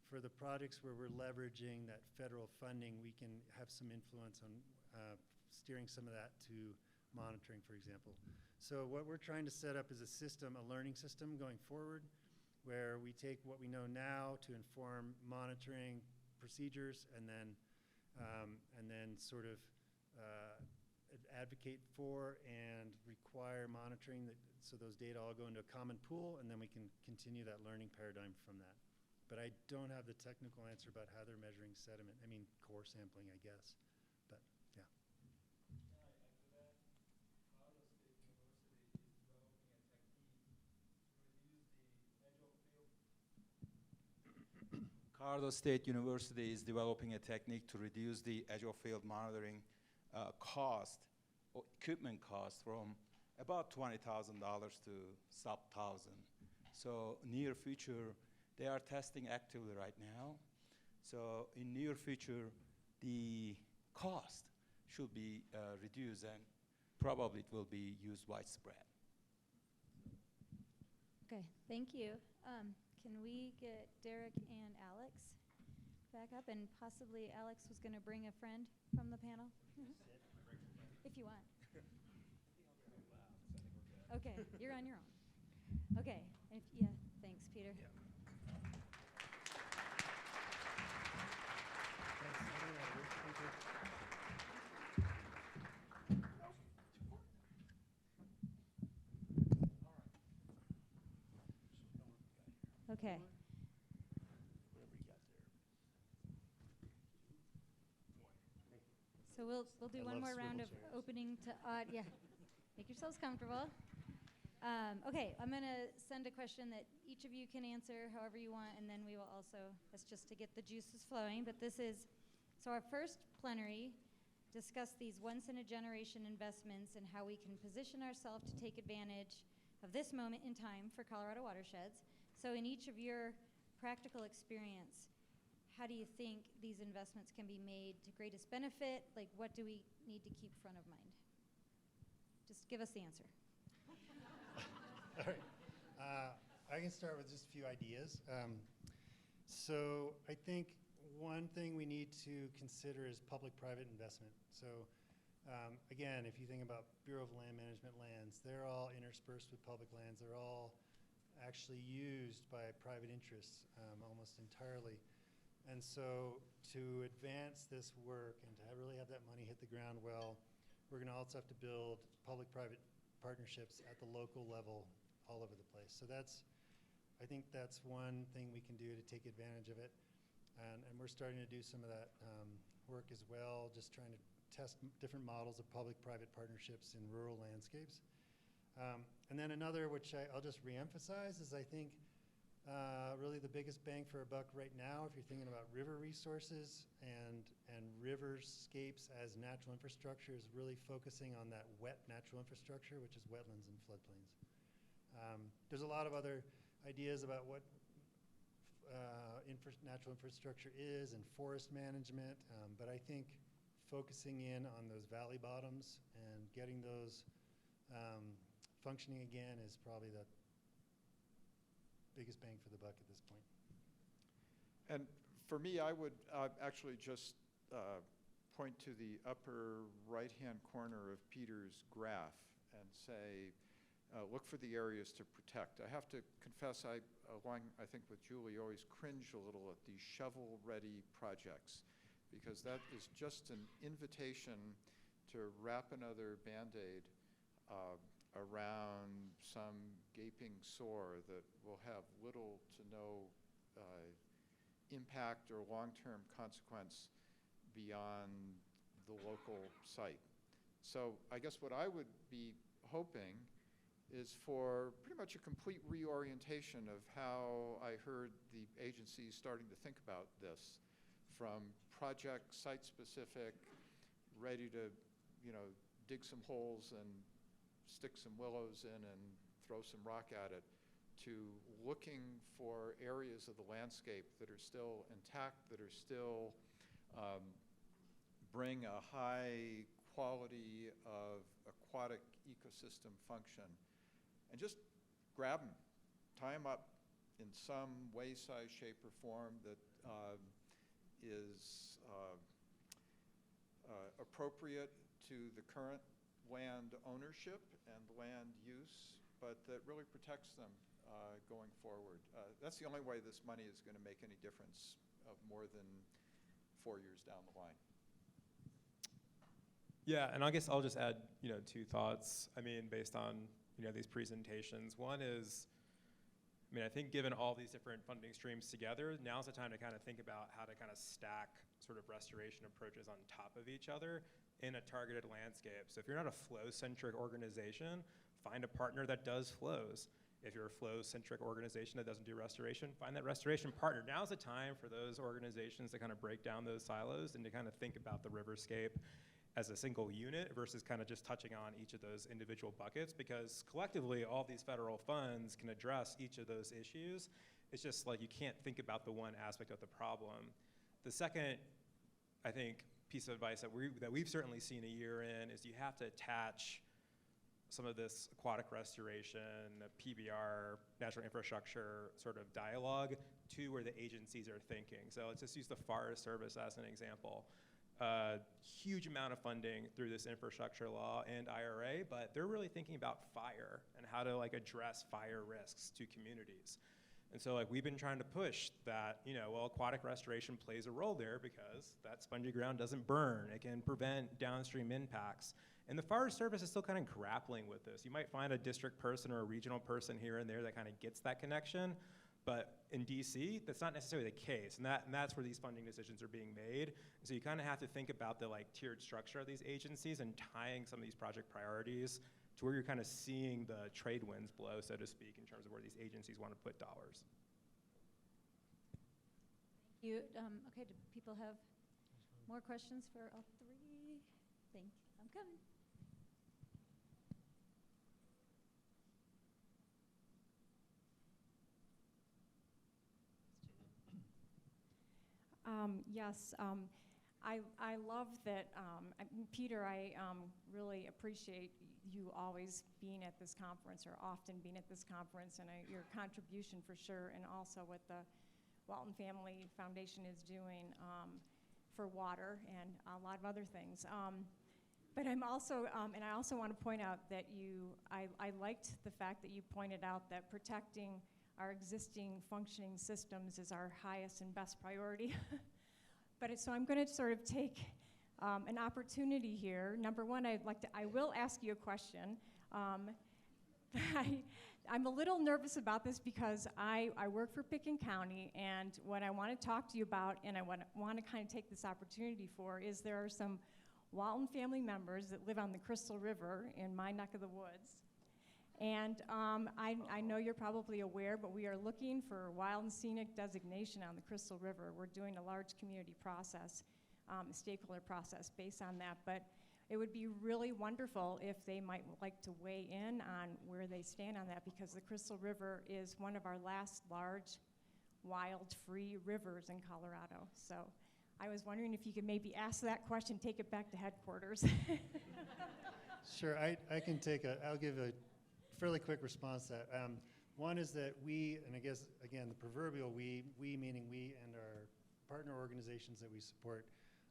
for the projects where we're leveraging that federal funding, we can have some influence on steering some of that to monitoring, for example. So what we're trying to set up is a system, a learning system going forward, where we take what we know now to inform monitoring procedures, and then sort of advocate for and require monitoring so those data all go into a common pool, and then we can continue that learning paradigm from that. But I don't have the technical answer about how they're measuring sediment. I mean, core sampling, I guess. But yeah. Colorado State University is developing a technique to reduce the edge of field monitoring cost, or equipment cost, from about $20,000 to sub $1,000. So near future, they are testing actively right now. So in near future, the cost should be reduced, and probably it will be used widespread. Okay, thank you. Can we get Derek and Alex back up? And possibly Alex was going to bring a friend from the panel. If you want. Okay, you're on your own. Okay, yeah, thanks, Peter. Yeah. Okay. So we'll do one more round of opening to yeah. Make yourselves comfortable. Okay, I'm going to send a question that each of you can answer however you want, and then we will also, that's just to get the juices flowing, but this is, so our first plenary discussed these once-in-a-generation investments and how we can position ourselves to take advantage of this moment in time for Colorado watersheds. So in each of your practical experience, how do you think these investments can be made to greatest benefit? Like, what do we need to keep front of mind? Just give us the answer. All right. I can start with just a few ideas. So I think one thing we need to consider is public-private investment. So again, if you think about Bureau of Land Management lands, they're all interspersed with public lands. They're all actually used by private interests almost entirely. And so to advance this work and to really have that money hit the ground well, we're going to also have to build public-private partnerships at the local level all over the place. So I think that's one thing we can do to take advantage of it. And we're starting to do some of that work as well, just trying to test different models of public-private partnerships in rural landscapes. And then another, which I'll just reemphasize, is I think really the biggest bang for a buck right now, if you're thinking about river resources and riverscapes as natural infrastructure, is really focusing on that wet natural infrastructure, which is wetlands and floodplains. There's a lot of other ideas about what natural infrastructure is and forest management, but I think focusing in on those valley bottoms and getting those functioning again is probably the biggest bang for the buck at this point. And for me, I would actually just point to the upper right-hand corner of Peter's graph and say, look for the areas to protect. I have to confess, along, I think with Julie, always cringe a little at these shovel-ready projects. because that is just an invitation to wrap another Band-Aid around some gaping sore that will have little to no impact or long-term consequence beyond the local site. So I guess what I would be hoping is for pretty much a complete reorientation of how I heard the agencies starting to think about this, from project, site-specific, ready to, dig some holes and stick some willows in and throw some rock at it, to looking for areas of the landscape that are still intact, that are still bring a high quality of aquatic ecosystem function, and just grab them, tie them up in some way, size, shape, or form that is appropriate to the current land ownership and land use, but that really protects them going forward. That's the only way this money is going to make any difference of more than 4 years down the line. Yeah, and I guess I'll just add, 2 thoughts. I mean, based on, these presentations. One is, I think given all these different funding streams together, now's the time to kind of think about how to kind of stack sort of restoration approaches on top of each other in a targeted landscape. So if you're not a flow-centric organization, find a partner that does flows. If you're a flow-centric organization that doesn't do restoration, find that restoration partner. Now's the time for those organizations to kind of break down those silos and to kind of think about the riverscape as a single unit versus kind of just touching on each of those individual buckets, because collectively all these federal funds can address each of those issues. It's just like you can't think about the one aspect of the problem. The second, I think, piece of advice that we've certainly seen a year in is you have to attach some of this aquatic restoration, PBR, natural infrastructure sort of dialogue to where the agencies are thinking. So let's just use the Forest Service as an example. Huge amount of funding through this infrastructure law and IRA, but they're really thinking about fire and how to address fire risks to communities. And so we've been trying to push that, aquatic restoration plays a role there because that spongy ground doesn't burn. It can prevent downstream impacts. And the Forest Service is still kind of grappling with this. You might find a district person or a regional person here and there that kind of gets that connection. But in DC, that's not necessarily the case, and that's where these funding decisions are being made. And so you kind of have to think about the tiered structure of these agencies and tying some of these project priorities to where you're kind of seeing the trade winds blow, so to speak, in terms of where these agencies want to put dollars. Thank you. Okay, do people have more questions for all 3? Thank you. I'm coming. Yes, I love that, Peter, I really appreciate you always being at this conference, or often being at this conference, and your contribution for sure, and also what the Walton Family Foundation is doing for water and a lot of other things. But I'm also, and I also want to point out that I liked the fact that you pointed out that protecting our existing functioning systems is our highest and best priority. So I'm going to sort of take an opportunity here. Number one, I will ask you a question. I'm a little nervous about this because I work for Pickens County, and what I want to talk to you about, and I want to kind of take this opportunity for, is there are some Walton family members that live on the Crystal River in my neck of the woods. And I know you're probably aware, but we are looking for wild and scenic designation on the Crystal River. We're doing a large community process, a stakeholder process based on that. But it would be really wonderful if they might like to weigh in on where they stand on that, because the Crystal River is one of our last large wild-free rivers in Colorado. So I was wondering if you could maybe ask that question, take it back to headquarters. Sure, I'll give a fairly quick response to that. One is that we, and I guess, again, the proverbial we meaning we and our partner organizations that we support,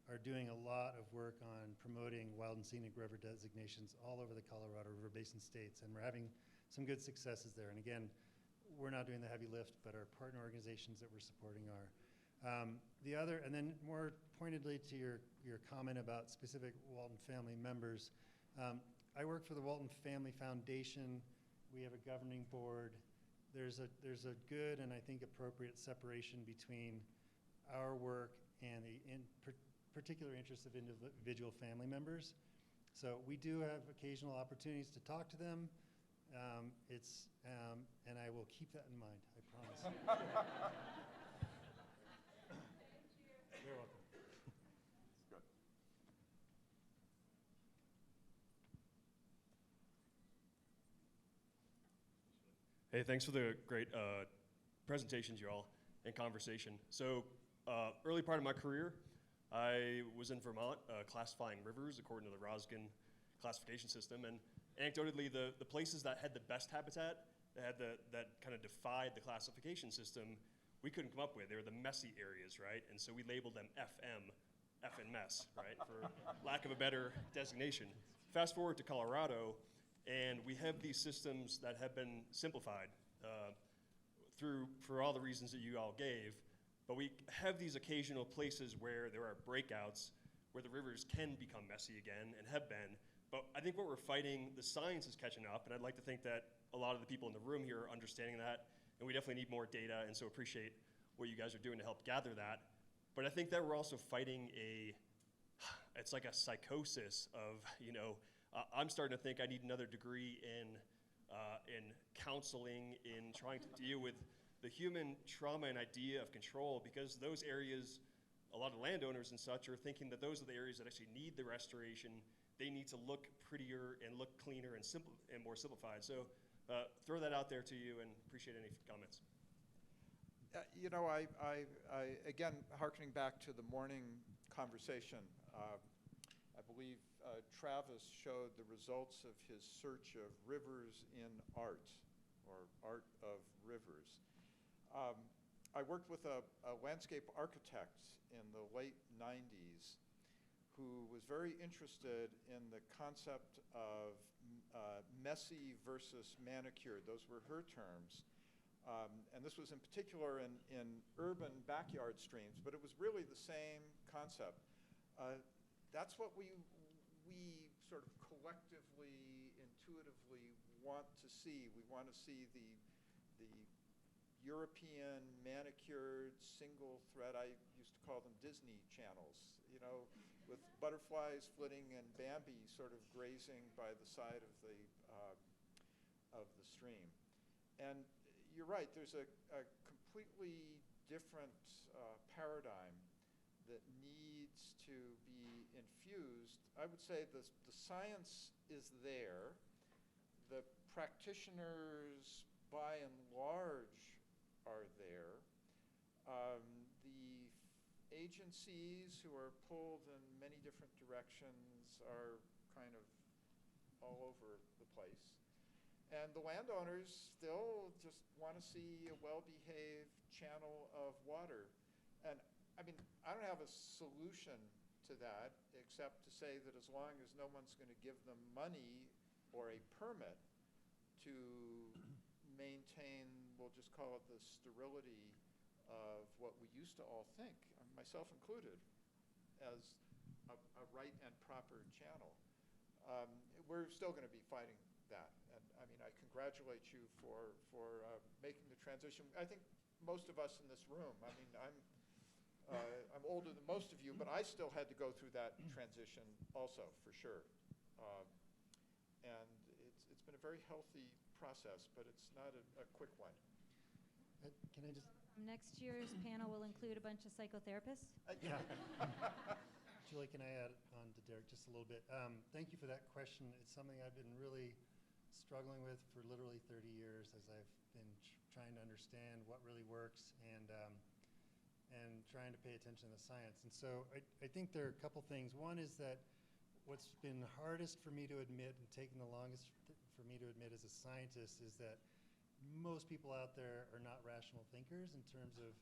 are doing a lot of work on promoting wild and scenic river designations all over the Colorado River Basin states, and we're having some good successes there. And again, we're not doing the heavy lift, but our partner organizations that we're supporting are. The other, and then more pointedly to your comment about specific Walton family members, I work for the Walton Family Foundation. We have a governing board. There's a good and I think appropriate separation between our work and the particular interests of individual family members. So we do have occasional opportunities to talk to them. And I will keep that in mind, I promise. You're welcome. Hey, thanks for the great presentations, you all, and conversation. So, early part of my career, I was in Vermont classifying rivers according to the Roskin classification system, and anecdotally, the places that had the best habitat, that kind of defied the classification system, we couldn't come up with. They were the messy areas, right? And so we labeled them FM, F and mess, right, for lack of a better designation. Fast forward to Colorado, and we have these systems that have been simplified for all the reasons that you all gave, but we have these occasional places where there are breakouts where the rivers can become messy again and have been. But I think what we're fighting, the science is catching up, and I'd like to think that a lot of the people in the room here are understanding that, and we definitely need more data, and so appreciate what you guys are doing to help gather that. But I think that we're also fighting it's like a psychosis of, I'm starting to think I need another degree in counseling, in trying to deal with the human trauma and idea of control, because those areas, a lot of landowners and such are thinking that those are the areas that actually need the restoration. They need to look prettier and look cleaner and simple and more simplified. So throw that out there to you, and appreciate any comments. Again, hearkening back to the morning conversation, I believe Travis showed the results of his search of rivers in art, or art of rivers. I worked with a landscape architect in the late 90s who was very interested in the concept of messy versus manicured. Those were her terms. And this was in particular in urban backyard streams, but it was really the same concept. That's what we sort of collectively, intuitively want to see. We want to see the European manicured single thread, I used to call them Disney channels, with butterflies flitting and Bambi sort of grazing by the side of the stream. And you're right, there's a completely different paradigm that needs to be infused. I would say the science is there. The practitioners, by and large, are there. The agencies who are pulled in many different directions are kind of all over the place. And the landowners still just want to see a well-behaved channel of water. And I mean, I don't have a solution to that except to say that as long as no one's going to give them money or a permit to maintain, we'll just call it the sterility of what we used to all think, myself included, as a right and proper channel, we're still going to be fighting that. And I mean, I congratulate you for making the transition. I think most of us in this room, I mean, I'm older than most of you, but I still had to go through that transition also, for sure. And it's been a very healthy process, but it's not a quick one. Can I just? Next year's panel will include a bunch of psychotherapists. Yeah. Julie, can I add on to Derek just a little bit? Thank you for that question. It's something I've been really struggling with for literally 30 years as I've been trying to understand what really works and trying to pay attention to the science. And so I think there are a couple things. One is that what's been hardest for me to admit and taken the longest for me to admit as a scientist is that most people out there are not rational thinkers in terms of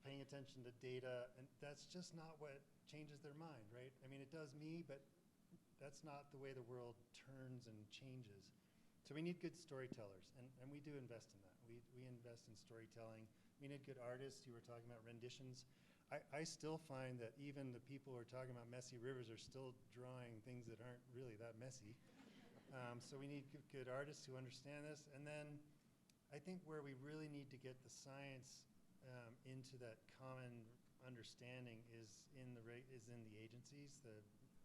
paying attention to data, and that's just not what changes their mind, right? I mean, it does me, but that's not the way the world turns and changes. So we need good storytellers, and we do invest in that. We invest in storytelling. we need good artists. You were talking about renditions. I still find that even the people who are talking about messy rivers are still drawing things that aren't really that messy. So we need good artists who understand this. And then I think where we really need to get the science into that common understanding is in the agencies, the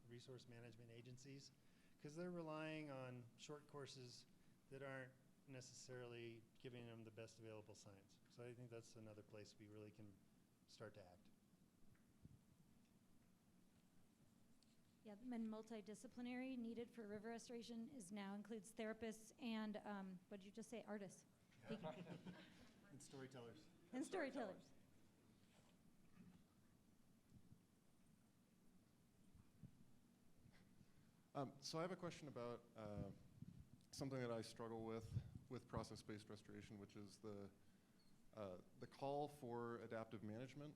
resource management agencies, because they're relying on short courses that aren't necessarily giving them the best available science. So I think that's another place we really can start to act. Yeah, and multidisciplinary needed for river restoration now includes therapists and, what did you just say, artists? And storytellers. And storytellers. So I have a question about something that I struggle with process-based restoration, which is the call for adaptive management,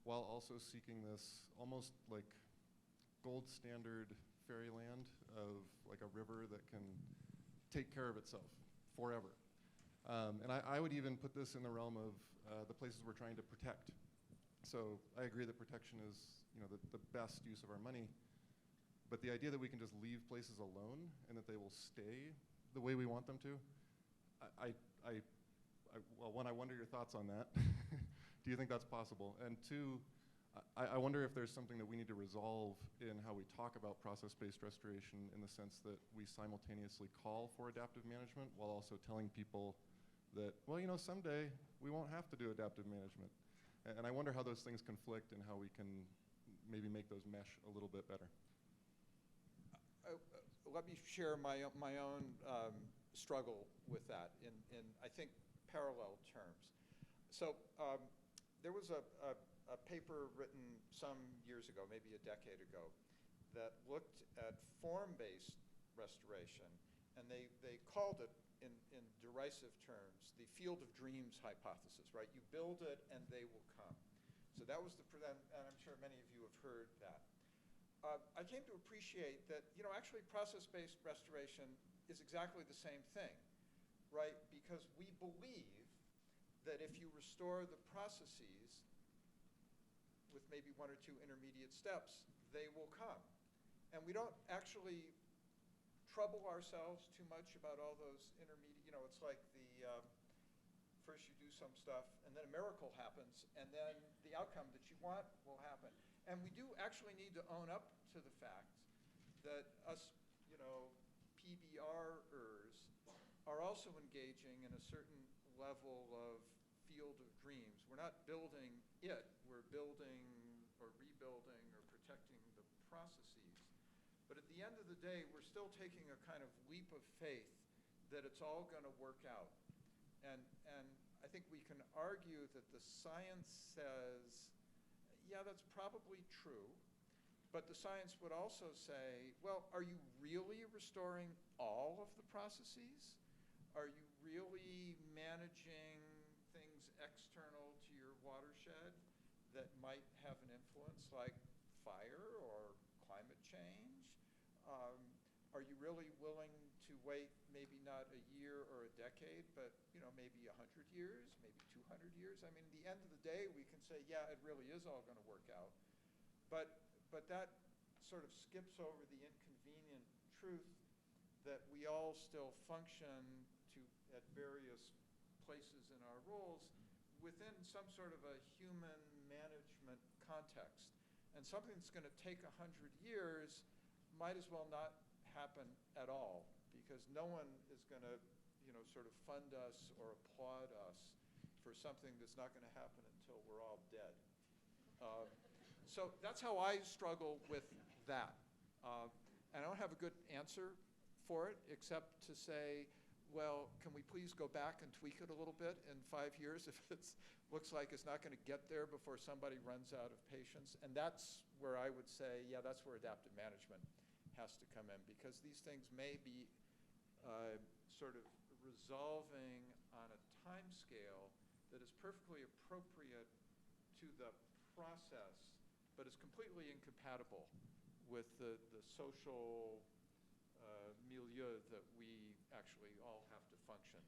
while also seeking this almost like gold standard fairyland of like a river that can take care of itself forever. And I would even put this in the realm of the places we're trying to protect. So I agree that protection is, the best use of our money. But the idea that we can just leave places alone and that they will stay the way we want them to, well, one, I wonder your thoughts on that. Do you think that's possible? And two, I wonder if there's something that we need to resolve in how we talk about process-based restoration, in the sense that we simultaneously call for adaptive management while also telling people that, well, someday we won't have to do adaptive management. And I wonder how those things conflict and how we can maybe make those mesh a little bit better. Let me share my own struggle with that in I think, parallel terms. So there was a paper written some years ago, maybe a decade ago, that looked at form-based restoration, and they called it, in derisive terms, the field of dreams hypothesis, right? You build it and they will come. So that was and I'm sure many of you have heard that. I came to appreciate that, actually process-based restoration is exactly the same thing, right? Because we believe that if you restore the processes with maybe one or two intermediate steps, they will come. And we don't actually trouble ourselves too much about all those intermediate, it's like first you do some stuff, and then a miracle happens, and then the outcome that you want will happen. And we do actually need to own up to the fact that us, PBRers are also engaging in a certain level of field of dreams. We're not building it, we're building or rebuilding or protecting the processes. But at the end of the day, we're still taking a kind of leap of faith that it's all going to work out. And I think we can argue that the science says, yeah, that's probably true, but the science would also say, well, are you really restoring all of the processes? Are you really managing things external to your watershed that might have an influence, like fire or climate change? Are you really willing to wait maybe not a year or a decade, but maybe 100 years, maybe 200 years? I mean, at the end of the day, we can say, yeah, it really is all going to work out. But that sort of skips over the inconvenient truth that we all still function at various places in our roles within some sort of a human management context. And something that's going to take 100 years might as well not happen at all, because no one is going to sort of fund us or applaud us for something that's not going to happen until we're all dead. So that's how I struggle with that. And I don't have a good answer for it, except to say, well, can we please go back and tweak it a little bit in 5 years if it looks like it's not going to get there before somebody runs out of patience? And that's where I would say, yeah, that's where adaptive management has to come in, because these things may be sort of resolving on a time scale that is perfectly appropriate to the process, but is completely incompatible with the social milieu that we actually all have to function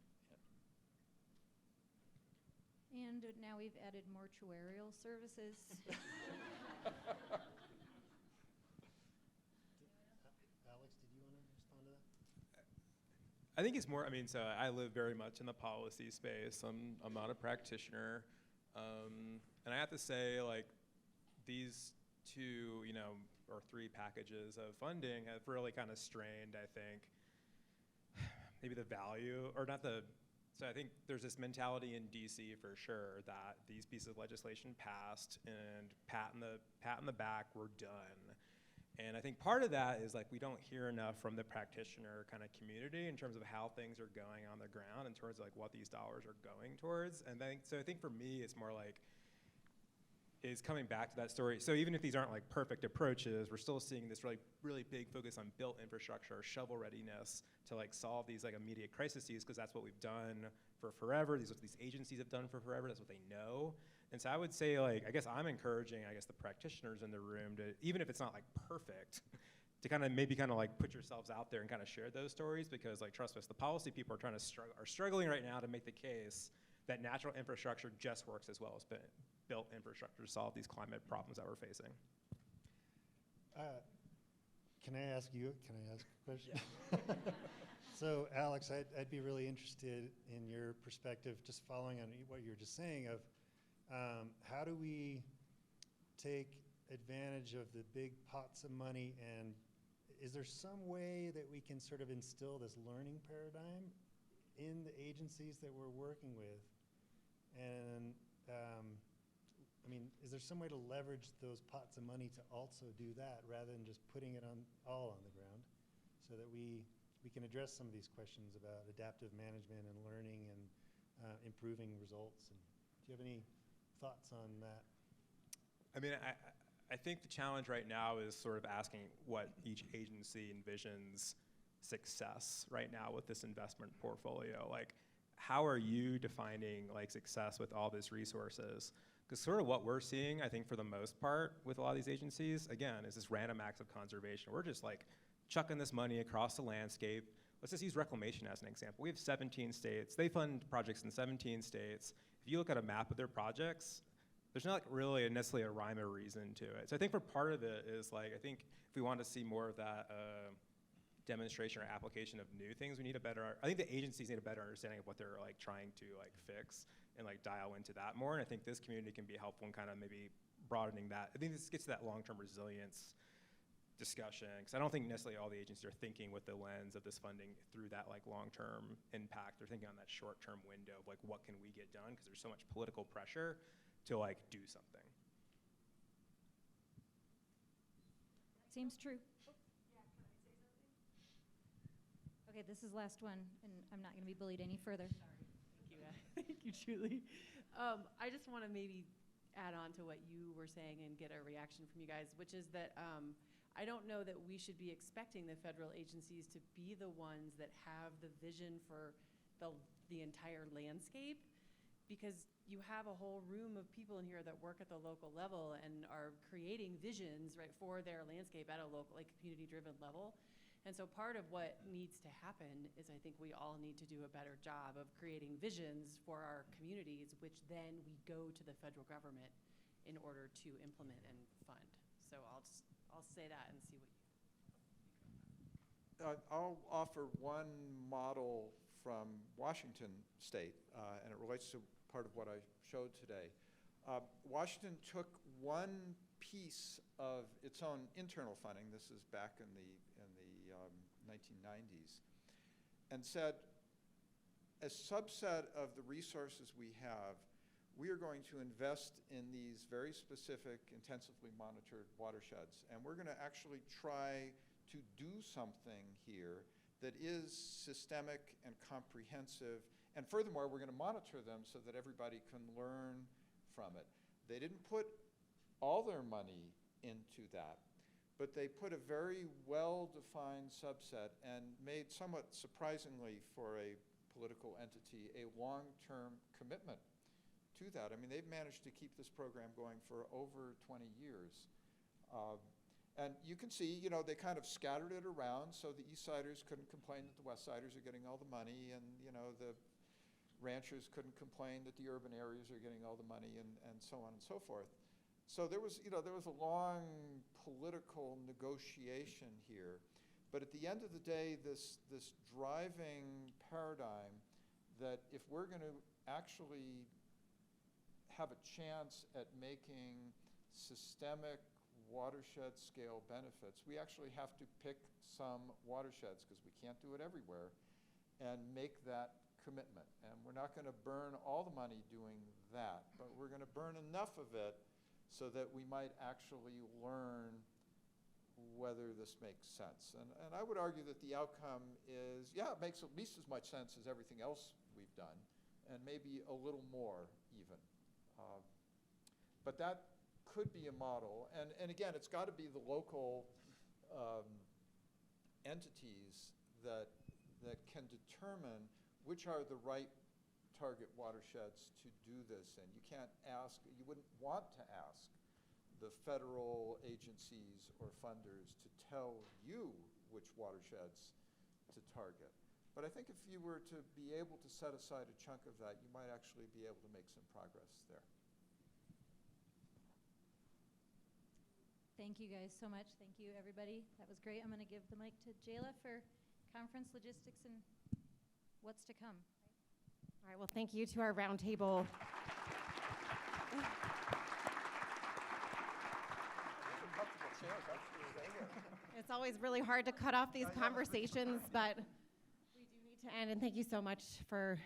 in. And now we've added mortuarial services. Alex, did you want to respond to that? I think it's more, I mean, so I live very much in the policy space. I'm not a practitioner. And I have to say, like, these two, or three packages of funding have really kind of strained, I think, maybe the value, or not the, so I think there's this mentality in DC for sure that these pieces of legislation passed and pat in the back, we're done. And I think part of that is like we don't hear enough from the practitioner kind of community in terms of how things are going on the ground in terms of like what these dollars are going towards. And I think for me, it's more like, is coming back to that story. So even if these aren't like perfect approaches, we're still seeing this really, really big focus on built infrastructure, shovel readiness to like solve these like immediate crises, because that's what we've done for forever. These are what these agencies have done for forever. That's what they know. And so I would say, like, I guess I'm encouraging, the practitioners in the room to, even if it's not like perfect, to kind of maybe kind of like put yourselves out there and kind of share those stories, because like trust us, the policy people are struggling right now to make the case that natural infrastructure just works as well as built infrastructure to solve these climate problems that we're facing. Can I ask a question? So Alex, I'd be really interested in your perspective, just following on what you were just saying of how do we take advantage of the big pots of money, and is there some way that we can sort of instill this learning paradigm in the agencies that we're working with? And is there some way to leverage those pots of money to also do that rather than just putting it all on the ground, so that we can address some of these questions about adaptive management and learning and improving results? And do you have any thoughts on that? I mean, I think the challenge right now is sort of asking what each agency envisions success right now with this investment portfolio. Like, how are you defining like success with all these resources? Because sort of what we're seeing, I think for the most part with a lot of these agencies, again, is this random acts of conservation. We're just like chucking this money across the landscape. Let's just use reclamation as an example. We have 17 states. They fund projects in 17 states. If you look at a map of their projects, there's not really necessarily a rhyme or reason to it. So I think for part of it is like, I think if we want to see more of that demonstration or application of new things, I think the agencies need a better understanding of what they're like trying to like fix and like dial into that more. And I think this community can be helpful in kind of maybe broadening that. I think this gets to that long-term resilience discussion, because I don't think necessarily all the agencies are thinking with the lens of this funding through that like long-term impact. They're thinking on that short-term window of like, what can we get done? Because there's so much political pressure to like do something. Seems true. Okay, this is last one, and I'm not going to be bullied any further. Thank you, thank you, Julie. I just want to maybe add on to what you were saying and get a reaction from you guys, which is that I don't know that we should be expecting the federal agencies to be the ones that have the vision for the entire landscape, because you have a whole room of people in here that work at the local level and are creating visions, right, for their landscape at a local, like community-driven level. And so part of what needs to happen is I think we all need to do a better job of creating visions for our communities, which then we go to the federal government in order to implement and fund. So I'll say that and see what you. I'll offer one model from Washington State, and it relates to part of what I showed today. Washington took one piece of its own internal funding, this is back in the 1990s, and said, a subset of the resources we have, we are going to invest in these very specific, intensively monitored watersheds, and we're going to actually try to do something here that is systemic and comprehensive, and furthermore, we're going to monitor them so that everybody can learn from it. They didn't put all their money into that, but they put a very well-defined subset and made, somewhat surprisingly for a political entity, a long-term commitment to that. I mean, they've managed to keep this program going for over 20 years. And you can see, they kind of scattered it around so the East Siders couldn't complain that the West Siders are getting all the money, and, the ranchers couldn't complain that the urban areas are getting all the money and so on and so forth. So there was a long political negotiation here. But at the end of the day, this driving paradigm that if we're going to actually have a chance at making systemic watershed scale benefits, we actually have to pick some watersheds, because we can't do it everywhere, and make that commitment. And we're not going to burn all the money doing that, but we're going to burn enough of it so that we might actually learn whether this makes sense. And I would argue that the outcome is, yeah, it makes at least as much sense as everything else we've done, and maybe a little more even. But that could be a model. And again, it's got to be the local entities that can determine which are the right target watersheds to do this in. You can't ask, you wouldn't want to ask the federal agencies or funders to tell you which watersheds to target. But I think if you were to be able to set aside a chunk of that, you might actually be able to make some progress there. Thank you guys so much. Thank you, everybody. That was great. I'm going to give the mic to Jayla for conference logistics and what's to come. All right, well, thank you to our roundtable. It's always really hard to cut off these conversations, but we do need to end. And thank you so much for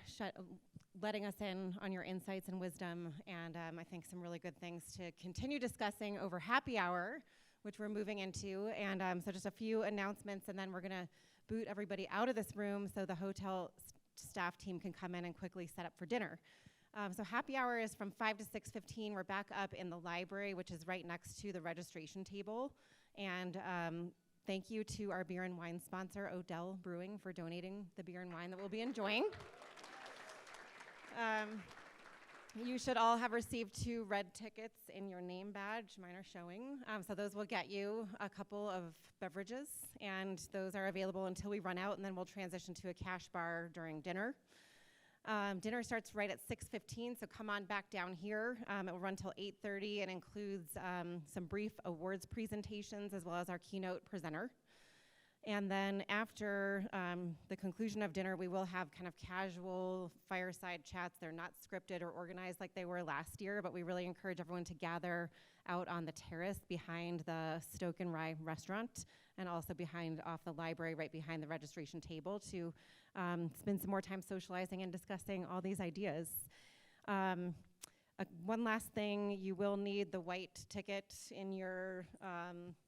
letting us in on your insights and wisdom. And I think some really good things to continue discussing over happy hour, which we're moving into. And so just a few announcements, and then we're going to boot everybody out of this room so the hotel staff team can come in and quickly set up for dinner. So happy hour is from 5 to 6:15. We're back up in the library, which is right next to the registration table. And thank you to our beer and wine sponsor, Odell Brewing, for donating the beer and wine that we'll be enjoying. You should all have received 2 red tickets in your name badge. Mine are showing. So those will get you a couple of beverages, and those are available until we run out, and then we'll transition to a cash bar during dinner. Dinner starts right at 6:15, so come on back down here. It will run till 8:30 and includes some brief awards presentations as well as our keynote presenter. And then after the conclusion of dinner, we will have kind of casual fireside chats. They're not scripted or organized like they were last year, but we really encourage everyone to gather out on the terrace behind the Stoke and Rye restaurant, and also off the library, right behind the registration table, to spend some more time socializing and discussing all these ideas. One last thing, you will need the white ticket in your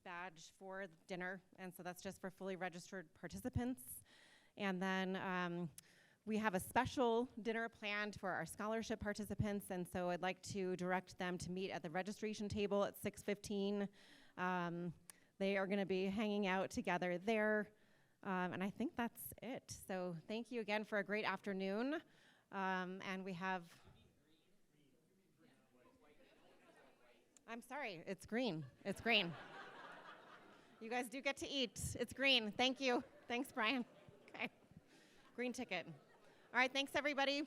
badge for dinner, and so that's just for fully registered participants. And then we have a special dinner planned for our scholarship participants, and so I'd like to direct them to meet at the registration table at 6:15. They are going to be hanging out together there, and I think that's it. So thank you again for a great afternoon, and we have... I'm sorry, it's green. It's green. You guys do get to eat. It's green. Thank you. Thanks, Brian. Okay. Green ticket. All right, thanks, everybody.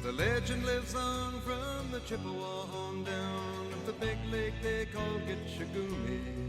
The legend lives on from the Chippewa on down to the big lake they call Gitchagumi.